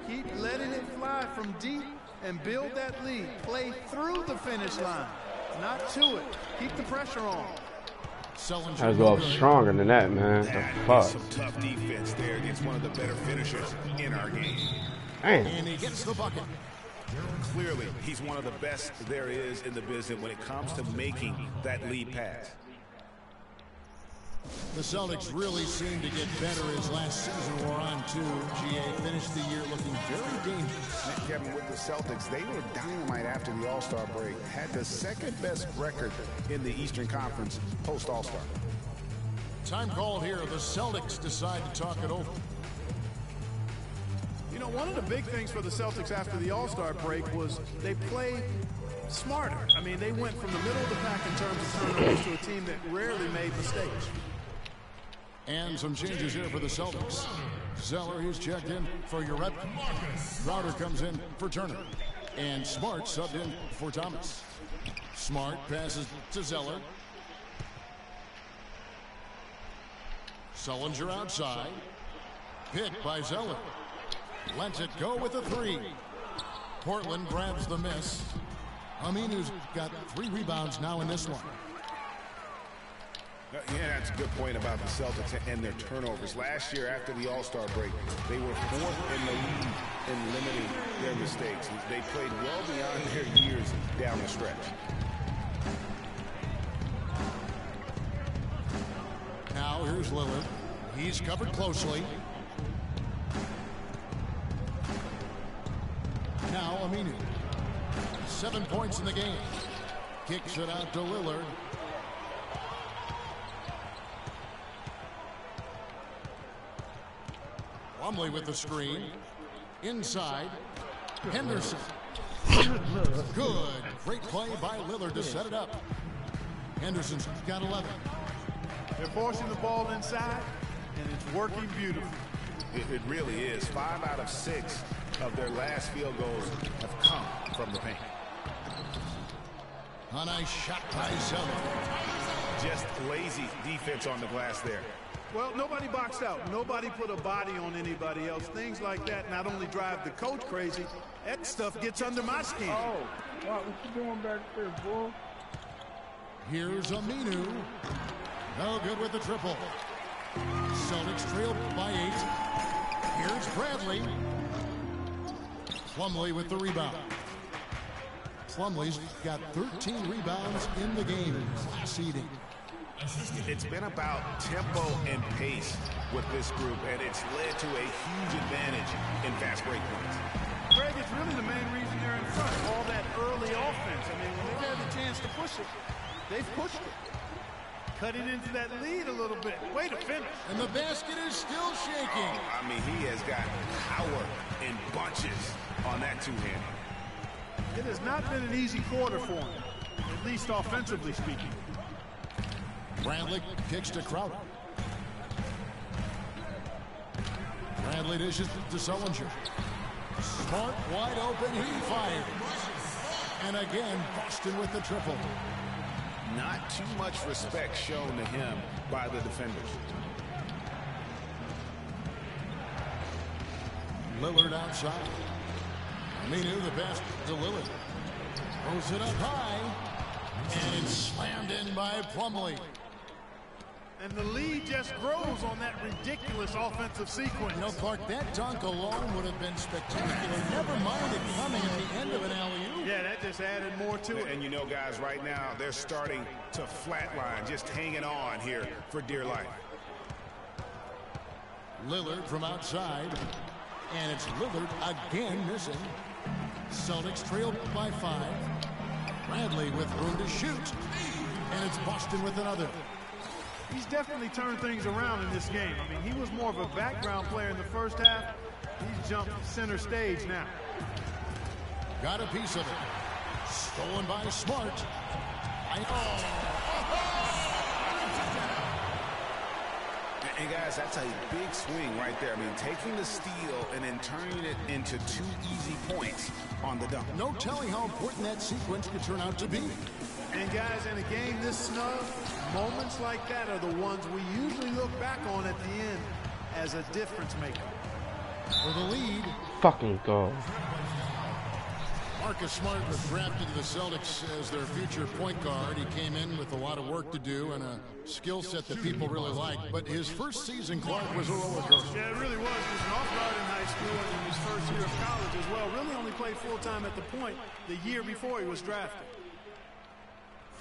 Keep letting it fly from deep and build that lead. Play through the finish line, not to it. Keep the pressure on. Gotta go up stronger than that, man. The fuck? Some tough defense there against one of the better finishers in our game. Damn. And he gets the bucket. Clearly, he's one of the best there is in the business when it comes to making that lead pass. The Celtics really seemed to get better as last season wore on, too. GA finished the year looking very dangerous. And Kevin, with the Celtics, they were dynamite after the All-Star break. Had the second-best record in the Eastern Conference post-All-Star. Time called here. The Celtics decide to talk it over. You know, one of the big things for the Celtics after the All-Star break was they played smarter. I mean, they went from the middle of the pack in terms of turnovers to a team that rarely made mistakes. And some changes here for the Celtics. Zeller, he's checked in for Urep. Crowder comes in for Turner. And Smart subbed in for Thomas. Smart passes to Zeller. Sullinger outside. Picked by Zeller. Lets it go with a three. Portland grabs the miss. Aminu's got 3 rebounds now in this one. Yeah, that's a good point about the Celtics and their turnovers. Last year, after the All-Star break, they were 4th in the league in limiting their mistakes. They played well beyond their years down the stretch. Now here's Lillard. He's covered closely. Now Aminu. 7 points in the game. Kicks it out to Lillard. Plumlee with the screen. Inside. Henderson. Good. Great play by Lillard to set it up. Henderson's got 11. They're forcing the ball inside, and it's working beautifully. It really is. 5 out of 6 of their last field goals have come from the paint. A nice shot by Zeller. Just lazy defense on the glass there. Well, nobody boxed out. Nobody put a body on anybody else. Things like that not only drive the coach crazy, that stuff gets under my skin. Oh, what you doing back there, boy? Here's Aminu. No good with the triple. Celtics trail by 8. Here's Bradley. Plumlee with the rebound. Plumlee's got 13 rebounds in the game. Seeding. It's been about tempo and pace with this group, and it's led to a huge advantage in fast break points. Greg, it's really the main reason they're in front. All that early offense. I mean, when they've had the chance to push it, they've pushed it. Cutting into that lead a little bit. Way to finish. And the basket is still shaking. I mean, he has got power in bunches on that two-handed. It has not been an easy quarter for him, at least offensively speaking. Bradley kicks to Crowder. Bradley dishes to Sullinger. Smart, wide open, he fires. And again, Boston with the triple. Not too much respect shown to him by the defenders. Lillard outside. Aminu the pass to Lillard. Throws it up high. And it's slammed in by Plumlee. And the lead just grows on that ridiculous offensive sequence. You know, Clark, that dunk alone would have been spectacular. Never mind it coming at the end of an alley-oop. Yeah, that just added more to it. And you know, guys, right now, they're starting to flatline, just hanging on here for dear life. Lillard from outside. And it's Lillard again missing. Celtics trailed by 5. Bradley with room to shoot. And it's Boston with another. He's definitely turned things around in this game. I mean, he was more of a background player in the first half. He's jumped center stage now. Got a piece of it. Stolen by Smart. And guys, that's a big swing right there. I mean, taking the steal and then turning it into 2 easy points on the dunk. No telling how important that sequence could turn out to be. And guys, in a game this snug, moments like that are the ones we usually look back on at the end as a difference maker. For the lead. Fucking go. Marcus Smart was drafted to the Celtics as their future point guard. He came in with a lot of work to do and a skill set that people really like. But his first season, Clark, was a roller coaster. Yeah, it really was. He was an off-guard in high school and in his first year of college as well. Really only played full-time at the point the year before he was drafted.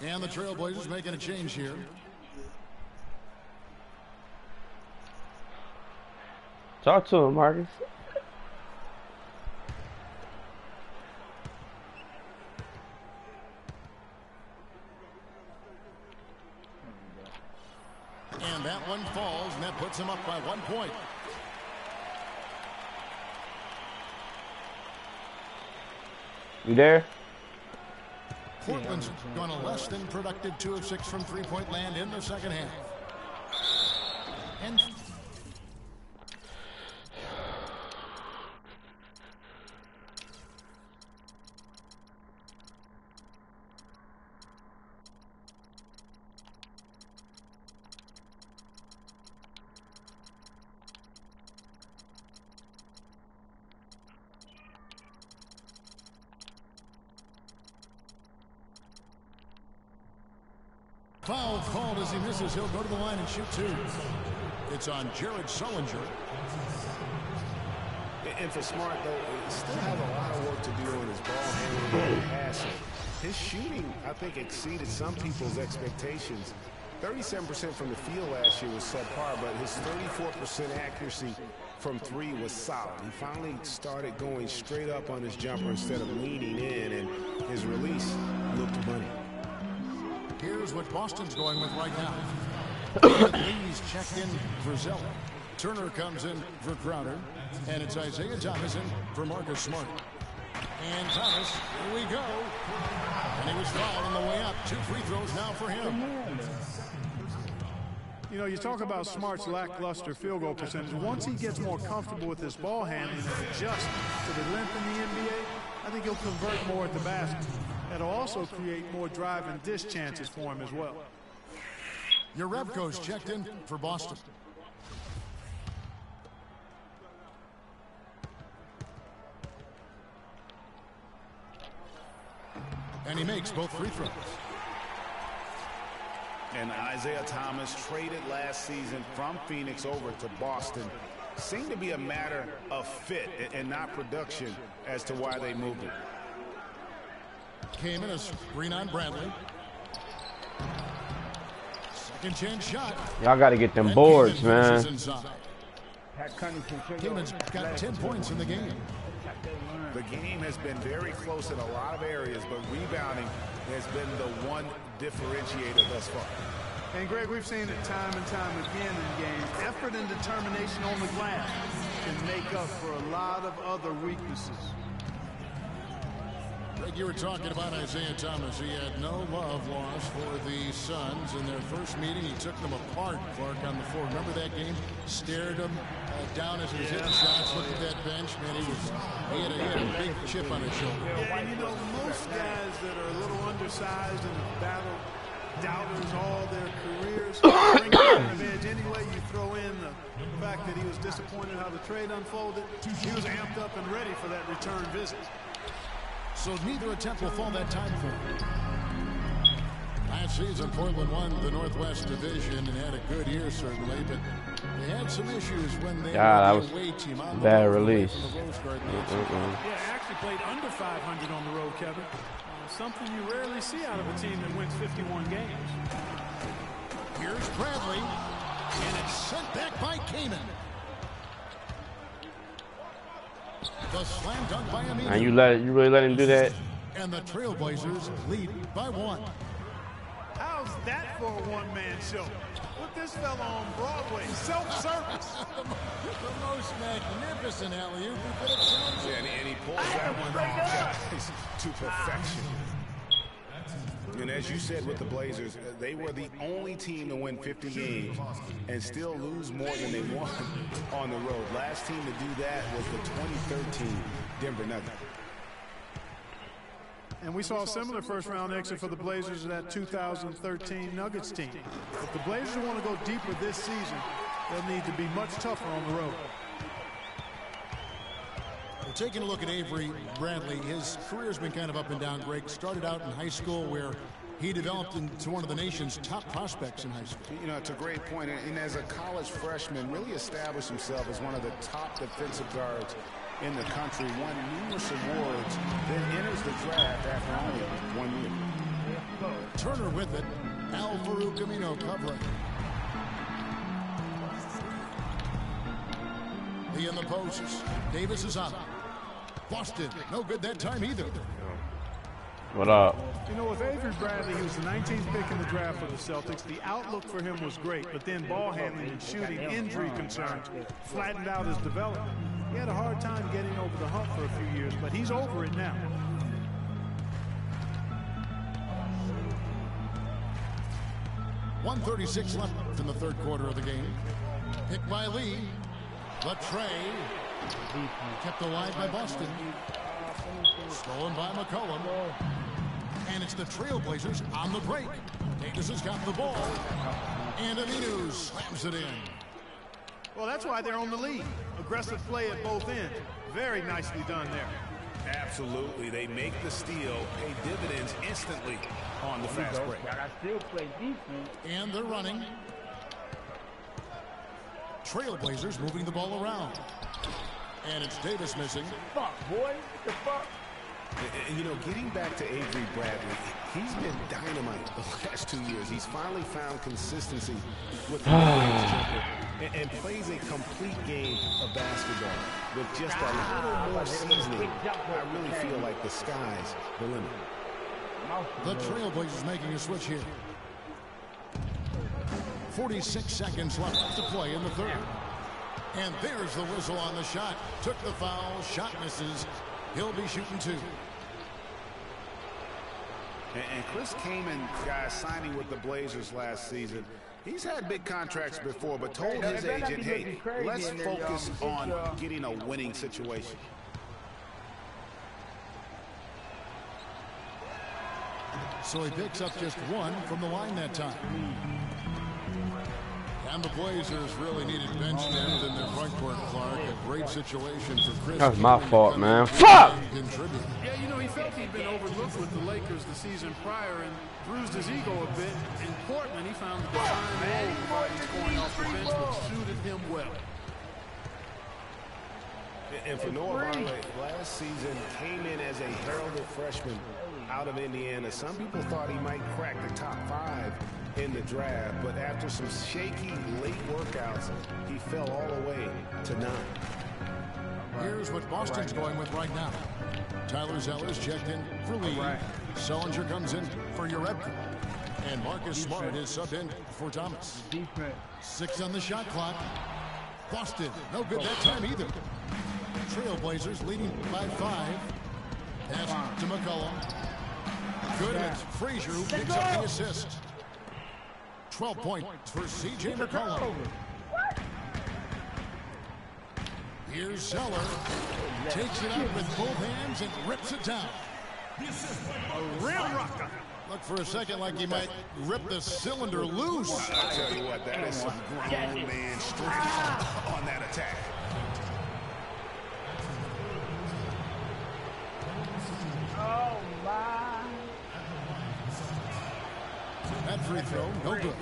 And the Trailblazers making a change here. Talk to him, Marcus. And that one falls, and that puts him up by 1 point. You there? Portland's gone a less than productive 2 of 6 from three-point land in the second half. And foul called as he misses. He'll go to the line and shoot 2. It's on Jared Sullinger. And for Smart, though, he still has a lot of work to do on his ball handling and passing. His shooting, I think, exceeded some people's expectations. 37% from the field last year was subpar, but his 34% accuracy from 3 was solid. He finally started going straight up on his jumper instead of leaning in, and his release looked money. Here's what Boston's going with right now. Lee's checked in for Zeller. Turner comes in for Crowder. And it's Isaiah Thomas in for Marcus Smart. And Thomas, here we go. And he was fouled on the way up. 2 free throws now for him. You know, you talk about Smart's lackluster field goal percentage. Once he gets more comfortable with his ball handling and adjusts to the length in the NBA, I think he'll convert more at the basket. That'll also create more drive and dish chances for him as well. Jerebko's checked in for Boston. And he makes both free throws. And Isaiah Thomas, traded last season from Phoenix over to Boston, seemed to be a matter of fit and not production as to why they moved it. Came in a screen on Bradley. Second chance shot. Y'all got to get them boards, man. Kingman's got 10 points in the game. The game has been very close in a lot of areas, but rebounding has been the one differentiator thus far. And Greg, we've seen it time and time again in games. Effort and determination on the glass can make up for a lot of other weaknesses. Greg, you were talking about Isaiah Thomas. He had no love lost for the Suns in their first meeting. He took them apart, Clark, on the floor. Remember that game? Stared him down as he was hitting shots. Looked at that bench, man. He had a big chip on his shoulder. Yeah, and you know, most guys that are a little undersized and have battled doubters all their careers bring a of edge. Anyway, you throw in the fact that he was disappointed how the trade unfolded. He was amped up and ready for that return visit. So neither attempt will fall that time for him. Last season, Portland won the Northwest Division and had a good year, certainly, but they had some issues when they were the away team. Bad release. Yeah, actually played under 500 on the road, Kevin. Something you rarely see out of a team that wins 51 games. Here's Bradley, and it's sent back by Kaman. The slam dunk by Aminu. And you really let him do that? And the Trailblazers lead by 1. How's that for a one-man show? Put this fella on Broadway, self-service. The most magnificent alley-oop you could have chosen. And he pulls that one off to perfection. And as you said with the Blazers, they were the only team to win 50 games and still lose more than they won on the road. Last team to do that was the 2013 Denver Nuggets. And we saw a similar first-round exit for the Blazers of that 2013 Nuggets team. If the Blazers want to go deeper this season, they'll need to be much tougher on the road. Well, taking a look at Avery Bradley, his career's been kind of up and down. Greg started out in high school where he developed into one of the nation's top prospects in high school. You know, it's a great point. And as a college freshman, really established himself as one of the top defensive guards in the country, won numerous awards, then enters the draft after only 1 year. Turner with it. Al-Farouq Aminu covering. Lee in the posts. Davis is up. Boston, no good that time either. What up? You know, with Avery Bradley, he was the 19th pick in the draft for the Celtics. The outlook for him was great, but then ball handling and shooting injury concerns flattened out his development. He had a hard time getting over the hump for a few years, but he's over it now. .136 left in the third quarter of the game. Picked by Lee. The tray. Kept alive by Boston. Stolen by McCollum. And it's the Trailblazers on the break. Davis has got the ball. And Aminu slams it in. Well, that's why they're on the lead. Aggressive play at both ends. Very nicely done there. Absolutely. They make the steal, pay dividends instantly on the fast break. And they're running. Trailblazers moving the ball around. And it's Davis missing. Fuck, boy. What the fuck? And, you know, getting back to Avery Bradley, he's been dynamite the last 2 years. He's finally found consistency with the and plays a complete game of basketball with just a little more seasoning. I really feel like the sky's the limit. The Trailblazers making a switch here. 46 seconds left to play in the third. And there's the whistle on the shot. Took the foul. Shot misses. He'll be shooting 2. And Chris Kaman, guys, signing with the Blazers last season, he's had big contracts before, but told his agent, hey, let's focus on getting a winning situation. So he picks up just 1 from the line that time. And the Blazers really needed bench depth in their front court, Clark. A great situation for Chris. That's my fault, man. Fuck! Yeah, you know, he felt he'd been overlooked with the Lakers the season prior and bruised his ego a bit. In Portland, he found the defined role while he's going off the bench, which suited him well. And for Noah Vonleh, last season came in as a heralded freshman out of Indiana. Some people thought he might crack the top 5 in the draft, but after some shaky late workouts, he fell all the way to 9. Here's what Boston's going with right now. Tyler Zeller's checked in for Lee. Sullinger comes in for Urebka. And Marcus Smart is subbed in for Thomas. 6 on the shot clock. Boston, no good that time either. Trailblazers leading by 5. Pass to McCollum. Good, and it's Frazier who picks up the assist. 12 points for C.J. McCollum. Here's Zeller. Takes it up with both hands and rips it down. A rim rocker. Look for a second like he might rip the cylinder loose. I'll tell you what, that is some grown man strength on that attack. Oh, my. That free throw, no good.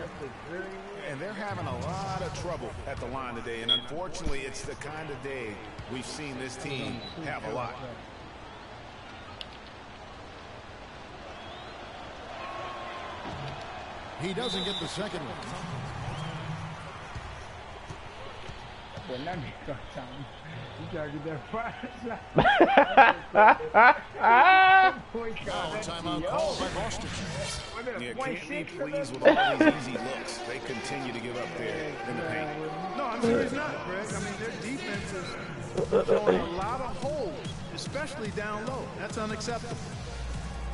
And they're having a lot of trouble at the line today, and unfortunately, it's the kind of day we've seen this team have a lot. He doesn't get the second one. Well, let me go, Tommy. You gotta get that Timeout called by Boston. Yeah, can't be pleased with all these easy looks. They continue to give up there in the paint. No, I'm sure he's not, Greg. I mean, their defense is showing a lot of holes, especially down low. That's unacceptable.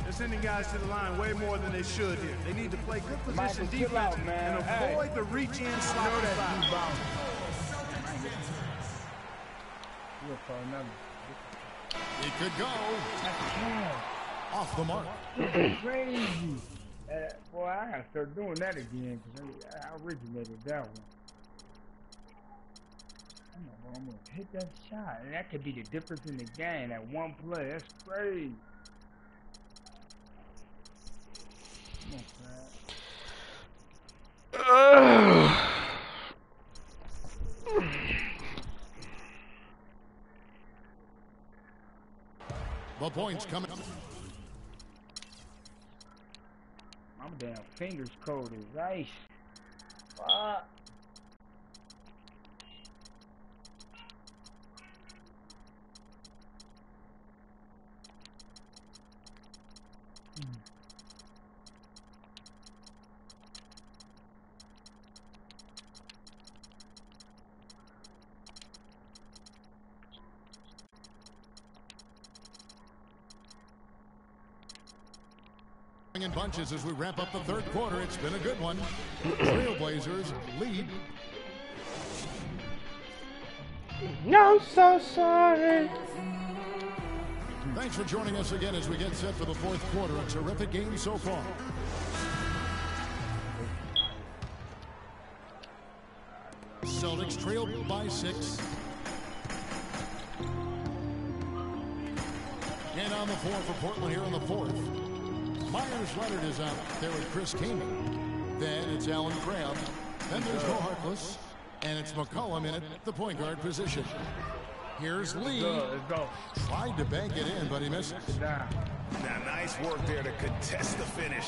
They're sending guys to the line way more than they should here. They need to play good position defense and avoid the reach-in slot. He could go. Off the mark. Crazy. Boy, I gotta start doing that again because I originated that one. I'm gonna hit that shot, and that could be the difference in the game. That one play, that's crazy. Come on, Brad. The points coming. My damn fingers cold as ice. Fuck. In bunches as we wrap up the third quarter. It's been a good one. Trailblazers lead. I'm so sorry. Thanks for joining us again as we get set for the fourth quarter. A terrific game so far. Celtics trail by 6. And on the floor for Portland here in the fourth. Myers Leonard is out there with Chris Kaman. Then it's Alan Crabb. Then there's Mo Harkless. And it's McCollum in at the point guard position. Here's Lee. Let's go. Tried to bank it in, but he missed it. Now, nice work there to contest the finish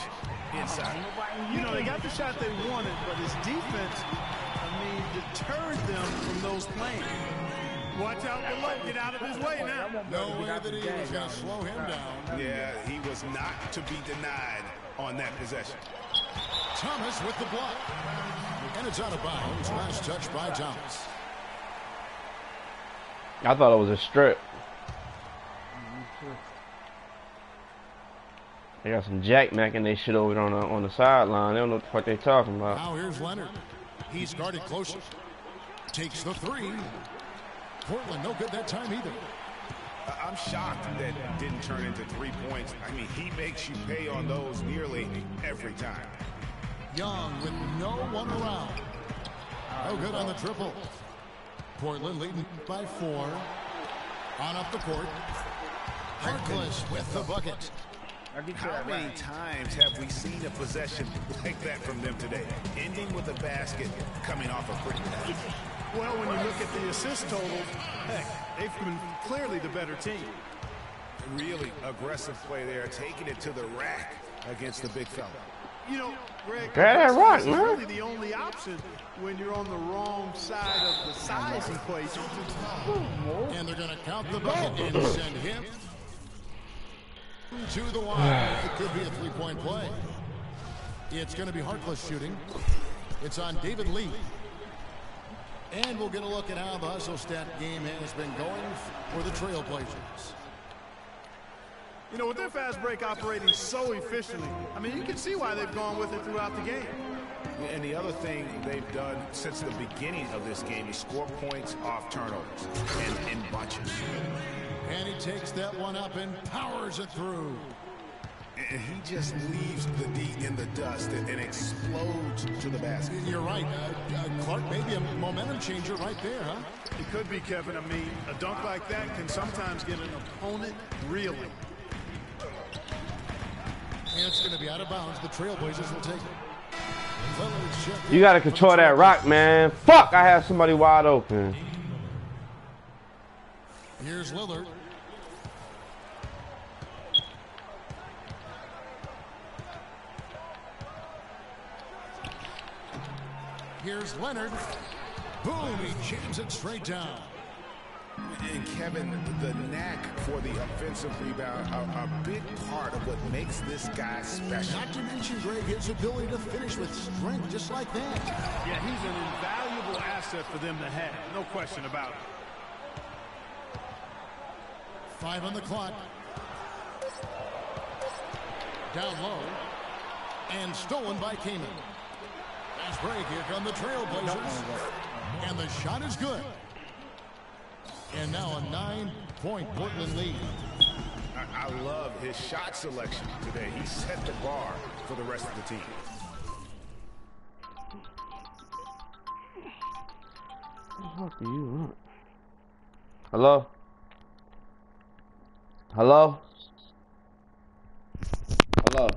inside. You know, they got the shot they wanted, but his defense, deterred them from those plays. Watch out below. Get out of his way now. No way that he was going to slow him down. Yeah, he was not to be denied on that possession. Thomas with the block. And it's out of bounds. Last touch by Thomas. I thought it was a strip. They got some jackmacking they shit over on the sideline. They don't know what the fuck they talking about. Now here's Leonard. He's guarded closer. Takes the 3. Portland no good that time either. I'm shocked that didn't turn into 3 points. I mean, he makes you pay on those nearly every time. Young with no one around. No good on the triple. Portland leading by 4. On up the court. Harkless with the bucket. How many times have we seen a possession like that from them today? Ending with a basket coming off a pretty pass. Well, when you look at the assist totals, heck, they've been clearly the better team. Really aggressive play there, taking it to the rack against the big fella. You know, Greg, that rock, is man. really the only option when you're on the wrong side of the size equation. And they're going to count the bucket and send him to the line. It could be a three-point play. It's going to be Harkless shooting. It's on David Lee. And we'll get a look at how the hustle stat game has been going for the Trailblazers. You know, with their fast break operating so efficiently, I mean, you can see why they've gone with it throughout the game. And the other thing they've done since the beginning of this game is score points off turnovers and in bunches. And he takes that one up and powers it through. And he just leaves the D in the dust and explodes to the basket. You're right. Clark, maybe a momentum changer right there, huh? It could be, Kevin. I mean, a dunk like that can sometimes get an opponent reeling. And it's going to be out of bounds. The Trailblazers will take it. You got to control that rock, man. Fuck, I had somebody wide open. Here's Lillard. Here's Leonard. Boom, he jams it straight down. And Kevin, the knack for the offensive rebound, a big part of what makes this guy special. Not to mention, Greg, his ability to finish with strength just like that. Yeah, he's an invaluable asset for them to have. No question about it. 5 on the clock. Down low. And stolen by Kaman. Fast break. Here come the Trailblazers. And the shot is good. And now a 9-point Portland lead. I love his shot selection today. He set the bar for the rest of the team. What the fuck do you want? Hello? Hello? Hello?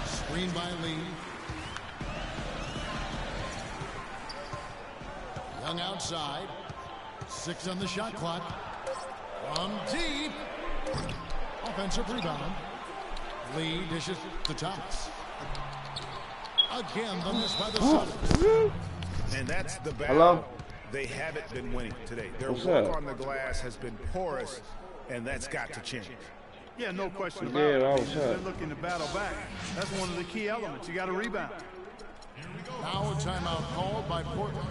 Screen by Lee. Young outside. 6 on the shot clock. From deep. Offensive rebound. Lee dishes to Thomas. Again, the miss by the Suns. And that's the battle. Hello? They haven't been winning today. Their What's work up? on the glass has been porous, and that's got to change. Yeah, no question about Yeah, it. I mean, what's they're up? looking to battle back. That's one of the key elements. You got to rebound. Now a timeout called by Portland.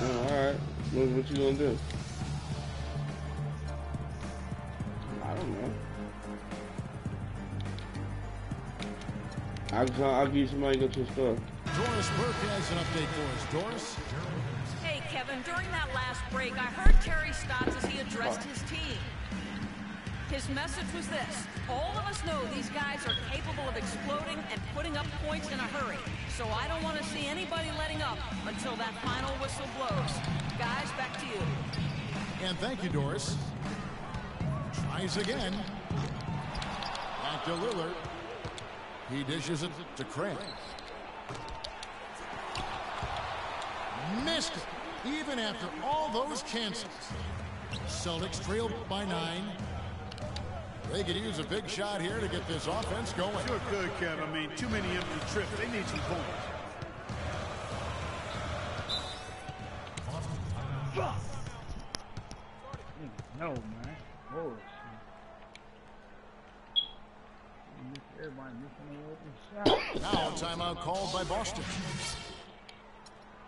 Oh, all right. What you gonna do? I don't know. I'll give you somebody to go to the store. Doris Burke has an update for us. Doris? Hey, Kevin, during that last break, I heard Terry Stotts as he addressed his team. His message was this: all of us know these guys are capable of exploding and putting up points in a hurry. So I don't want to see anybody letting up until that final whistle blows. Guys, back to you. And thank you, Doris. Tries again. Back to Lillard. He dishes it to Craig. Missed it, even after all those cancels. Celtics trail by 9. They could use a big shot here to get this offense going. Sure could, Kev. I mean, too many empty trips. They need some points. No, man. Bullshit. Everybody missing an open shot. Now a timeout called by Boston.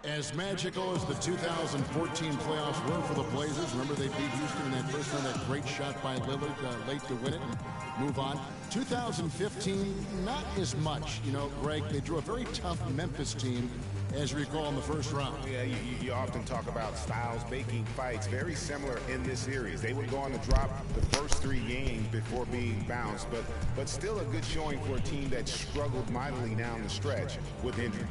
As magical as the 2014 playoffs were for the Blazers, remember they beat Houston in that first round, that great shot by Lillard late to win it and move on. 2015, not as much. You know, Greg, they drew a very tough Memphis team, as you recall, in the first round. Yeah, you often talk about styles making fights. Very similar in this series. They would go on to drop the first 3 games before being bounced, but still a good showing for a team that struggled mightily down the stretch with injuries.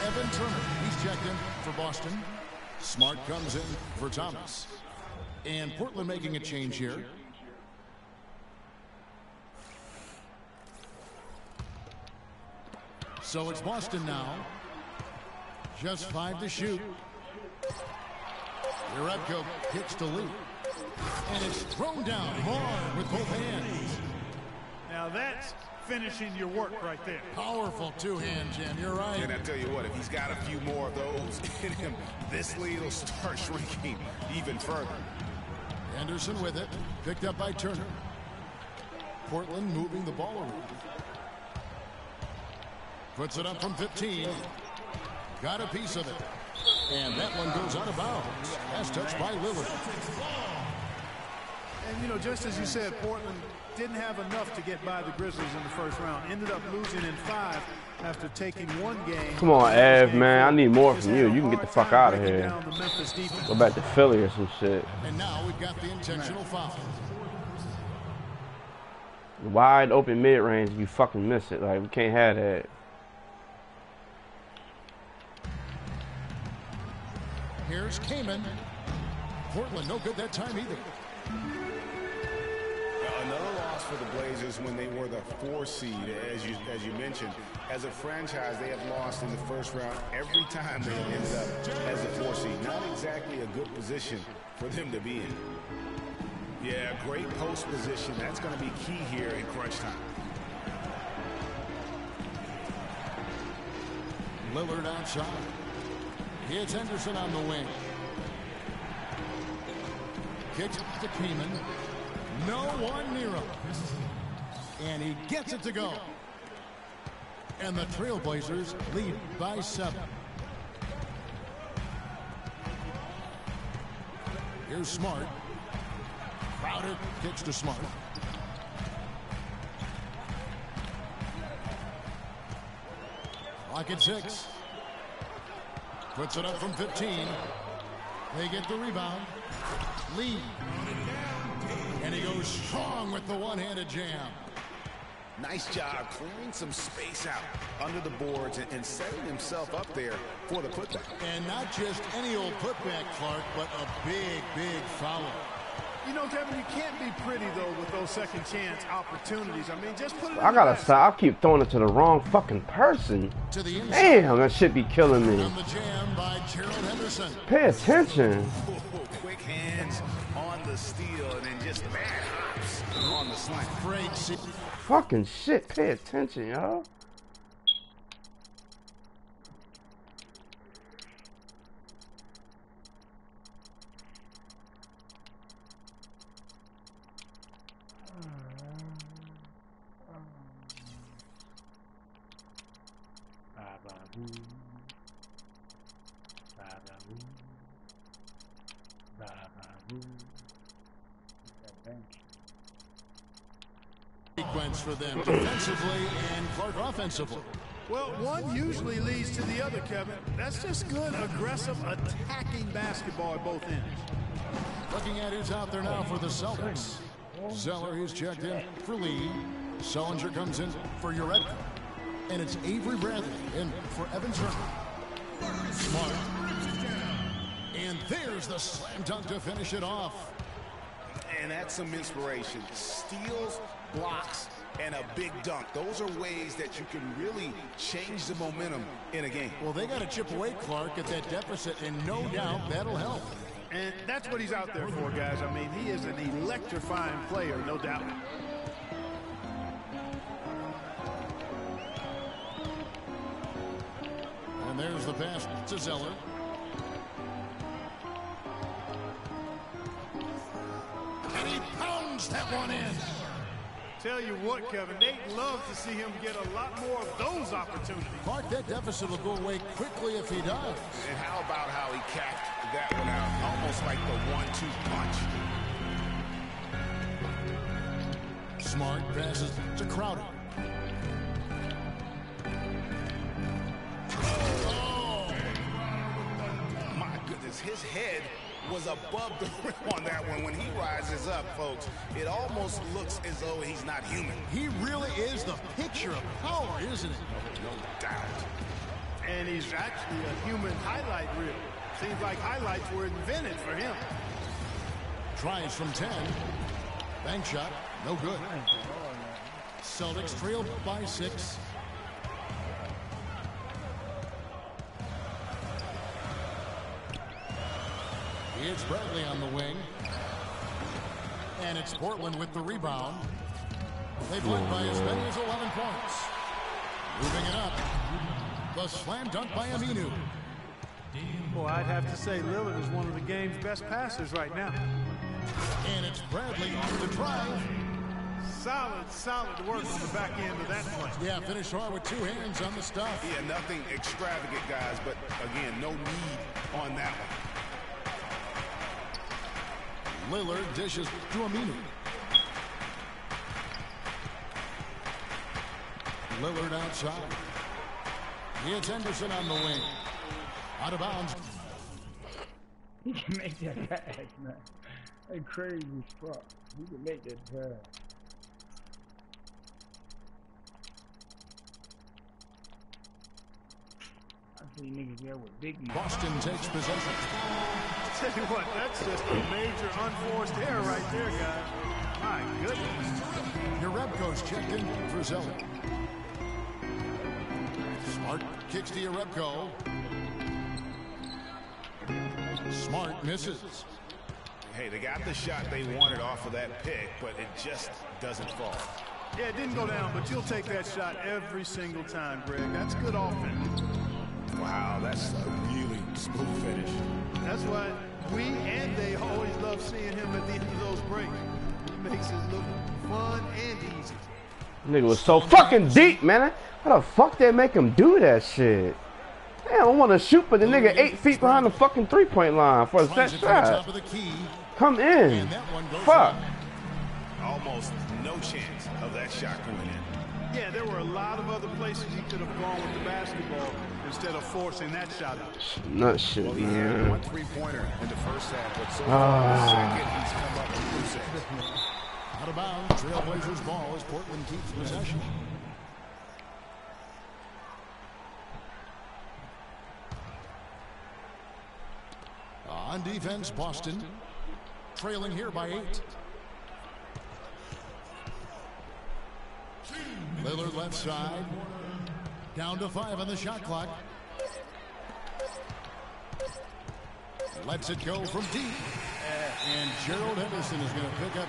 Evan Turner, he's checked in for Boston. Smart comes in for Thomas. And Portland making a change here. So it's Boston now. Just 5 to shoot. Jerebko hits to lead. And it's thrown down hard with both hands. Now that's finishing your work right there. Powerful two-hand jam, you're right. And I tell you what, if he's got a few more of those in him, this lead will start shrinking even further. Anderson with it, picked up by Turner. Portland moving the ball around. Puts it up from 15. Got a piece of it. And that one goes out of bounds. As touched by Lillard. And, you know, just as you said, Portland didn't have enough to get by the Grizzlies in the first round. Ended up losing in 5 after taking one game. Come on, Ev, man. I need more from you. You can get the fuck out of here. Go back to Philly or some shit. And now we've got the intentional foul. Wide open mid-range, you fucking miss it. Like, we can't have that. Here's Kaman. Portland no good that time either. Another loss for the Blazers when they were the 4 seed, as you mentioned. As a franchise, they have lost in the first round every time they have ended up as a 4 seed. Not exactly a good position for them to be in. Yeah, great post position. That's going to be key here in crunch time. Lillard outside. Here's Henderson on the wing. Kicks to Kaman. No one near him. And he gets it to go. And the Trailblazers lead by 7. Here's Smart. Crowder kicks to Smart. Clock at 6. Puts it up from 15. They get the rebound. Lee. And he goes strong with the one-handed jam. Nice job clearing some space out under the boards and setting himself up there for the putback. And not just any old putback, Clark, but a big, big foul. You know, Kevin, you can't be pretty, though, with those second chance opportunities. I mean, just put it I gotta stop. I keep throwing it to the wrong fucking person. Damn, that shit be killing me. On the jam by Gerald Henderson. Pay attention. Quick hands on the steal and then just bad hops on the slant. Great. Fucking shit. Pay attention, y'all. Sequence for them defensively and Clark offensively. Well, one usually leads to the other, Kevin. That's just good, aggressive, attacking basketball at both ends. Looking at who's out there now for the Celtics. Zeller, he's checked in for Lee. Sullinger comes in for Jerebko. And it's Avery Bradley in for Evan Turner. Smart. And there's the slam dunk to finish it off. And that's some inspiration. Steals, blocks, and a big dunk. Those are ways that you can really change the momentum in a game. Well, they got to chip away, Clark, at that deficit, and no doubt that'll help. And that's what he's out there for, guys. I mean, he is an electrifying player, no doubt. And there's the pass to Zeller. And he pounds that one in. Tell you what, Kevin, they'd love to see him get a lot more of those opportunities. Clark, that deficit will go away quickly if he does. And how about how he capped that one out? Almost like the 1-2 punch. Smart passes to Crowder. Oh! My goodness, his head was above the rim on that one. When he rises up, folks, it almost looks as though he's not human. He really is the picture of power, isn't it? No doubt. And he's actually a human highlight reel. Seems like highlights were invented for him. Tries from 10. Bank shot, no good. Celtics trailed by 6. It's Bradley on the wing. And it's Portland with the rebound. They've led by as many as 11 points. Moving it up. The slam dunk by Aminu. Well, I'd have to say Lillard is one of the game's best passers right now. And it's Bradley to drive. Solid work on the back end of that play. Yeah, finish hard with 2 hands on the stuff. Yeah, nothing extravagant, guys, but again, no need on that one. Lillard dishes to Aminu. Lillard outside. It's Henderson on the wing. Out of bounds. He can make that pass, man. That's crazy as fuck. He can make that pass. I see niggas there with big money. Boston takes possession. Tell you what, that's just a major unforced error right there, guys. My goodness. Yarebko's checked in for Zeller. Smart kicks to Yarebko. Smart misses. Hey, they got the shot they wanted off of that pick, but it just doesn't fall. Yeah, it didn't go down, but you'll take that shot every single time, Greg. That's good offense. Wow, that's a really smooth finish. That's why we and they always love seeing him at the end of those breaks. He makes it look fun and easy. Nigga was so fucking deep, man. How the fuck they make him do that shit? Damn, I want to shoot, but the nigga 8 feet behind the fucking 3-point line for a set shot. Come in. Fuck. Almost no chance of that shot going in. Yeah, there were a lot of other places he could have gone with the basketball instead of forcing that shot out. Not shit, Well, he man. had 1 3-pointer in the first half, but so far in the second, he's come up with 2 sets. Out of bounds, Trailblazers ball as Portland keeps possession. On defense, Boston trailing here by 8. Lillard left side. Down to 5 on the shot clock. Lets it go from deep. And Gerald Henderson is going to pick up.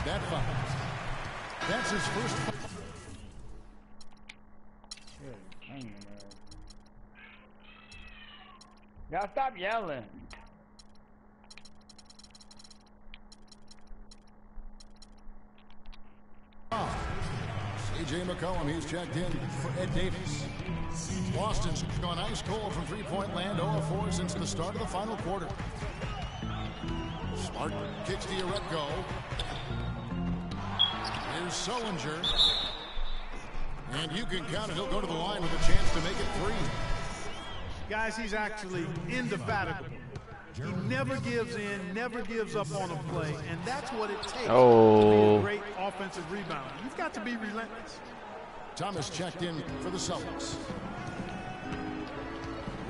That fouls. That's his first foul. Y'all stop yelling. C.J. McCollum, he's checked in for Ed Davis. Boston's gone ice cold from 3-point land, 0-4 since the start of the final quarter. Smart kicks to Yarebko. Here's Sullinger. And you can count it. He'll go to the line with a chance to make it 3. Guys, he's actually indefatigable. He never gives in, never gives up on a play, and that's what it takes to be a great offensive rebounder. You've got to be relentless. Thomas checked in for the Celtics.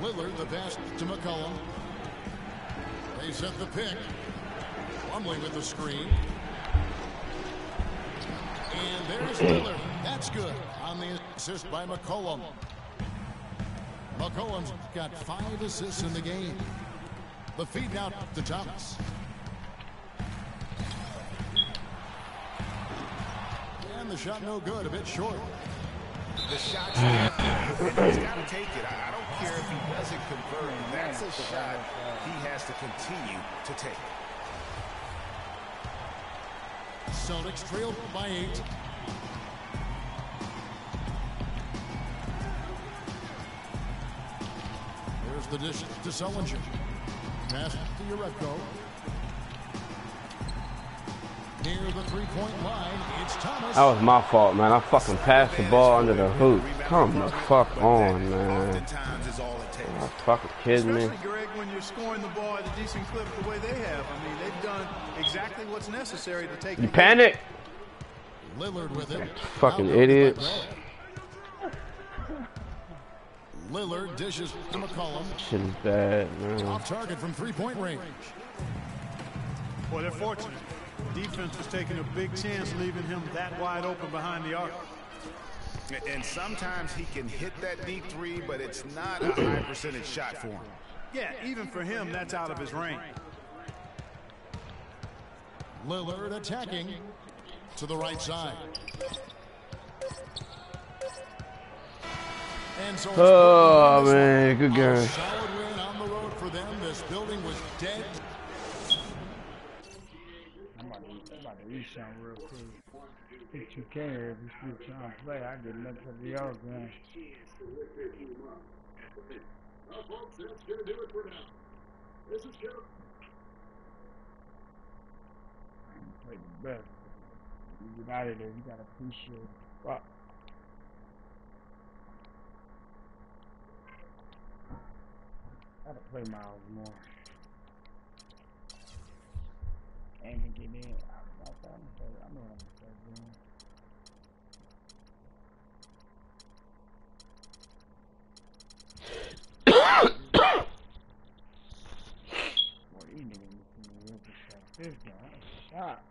Lillard, the pass to McCollum. They set the pick. Plumlee with the screen. And there's Lillard. That's good on the assist by McCollum. McCollum's got 5 assists in the game. The feed now to Thomas. And the shot no good, a bit short. The shot's there. He's got to take it. I don't care if he doesn't convert. That's a shot he has to continue to take. Celtics trailed by 8. There's the dish to Sullinger. Pass to Yarebko. Near the 3-point line, it's Thomas. That was my fault, man. I fucking passed the ball under the hoop. Come the fuck on, man. Are you fucking kidding me? Especially, Greg, when you're scoring the ball at a decent clip the way they have. I mean, they've done exactly what's necessary to take. You panic. Lillard with it. Fucking idiots. Lillard dishes to McCollum. Shit is bad, man. Off target from three-point range. Boy, they're fortunate. Defense was taking a big chance leaving him that wide open behind the arc. And sometimes he can hit that deep three, but it's not a high percentage shot for him. Yeah, even for him, that's out of his range. Lillard attacking to the right side. And so Oh, man, good game. solid win on the road for them. This building was dead. I'm about to eat something real quick. If you care, if you still trying to play, I get nothing for the other game. Well, folks, that's going to do it for now. This is Kevin. Play the best. You get out of there, you gotta appreciate it. Fuck. Gotta play Miles more. Ain't gonna get in. I know what I'm gonna start doing. Boy, these niggas looking real shot. This guy, shot.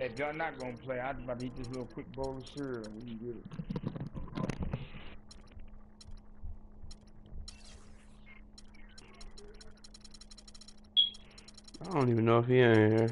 If y'all not gonna play, I'm about to eat this little quick bowl of cereal and we can get it. I don't even know if he in here.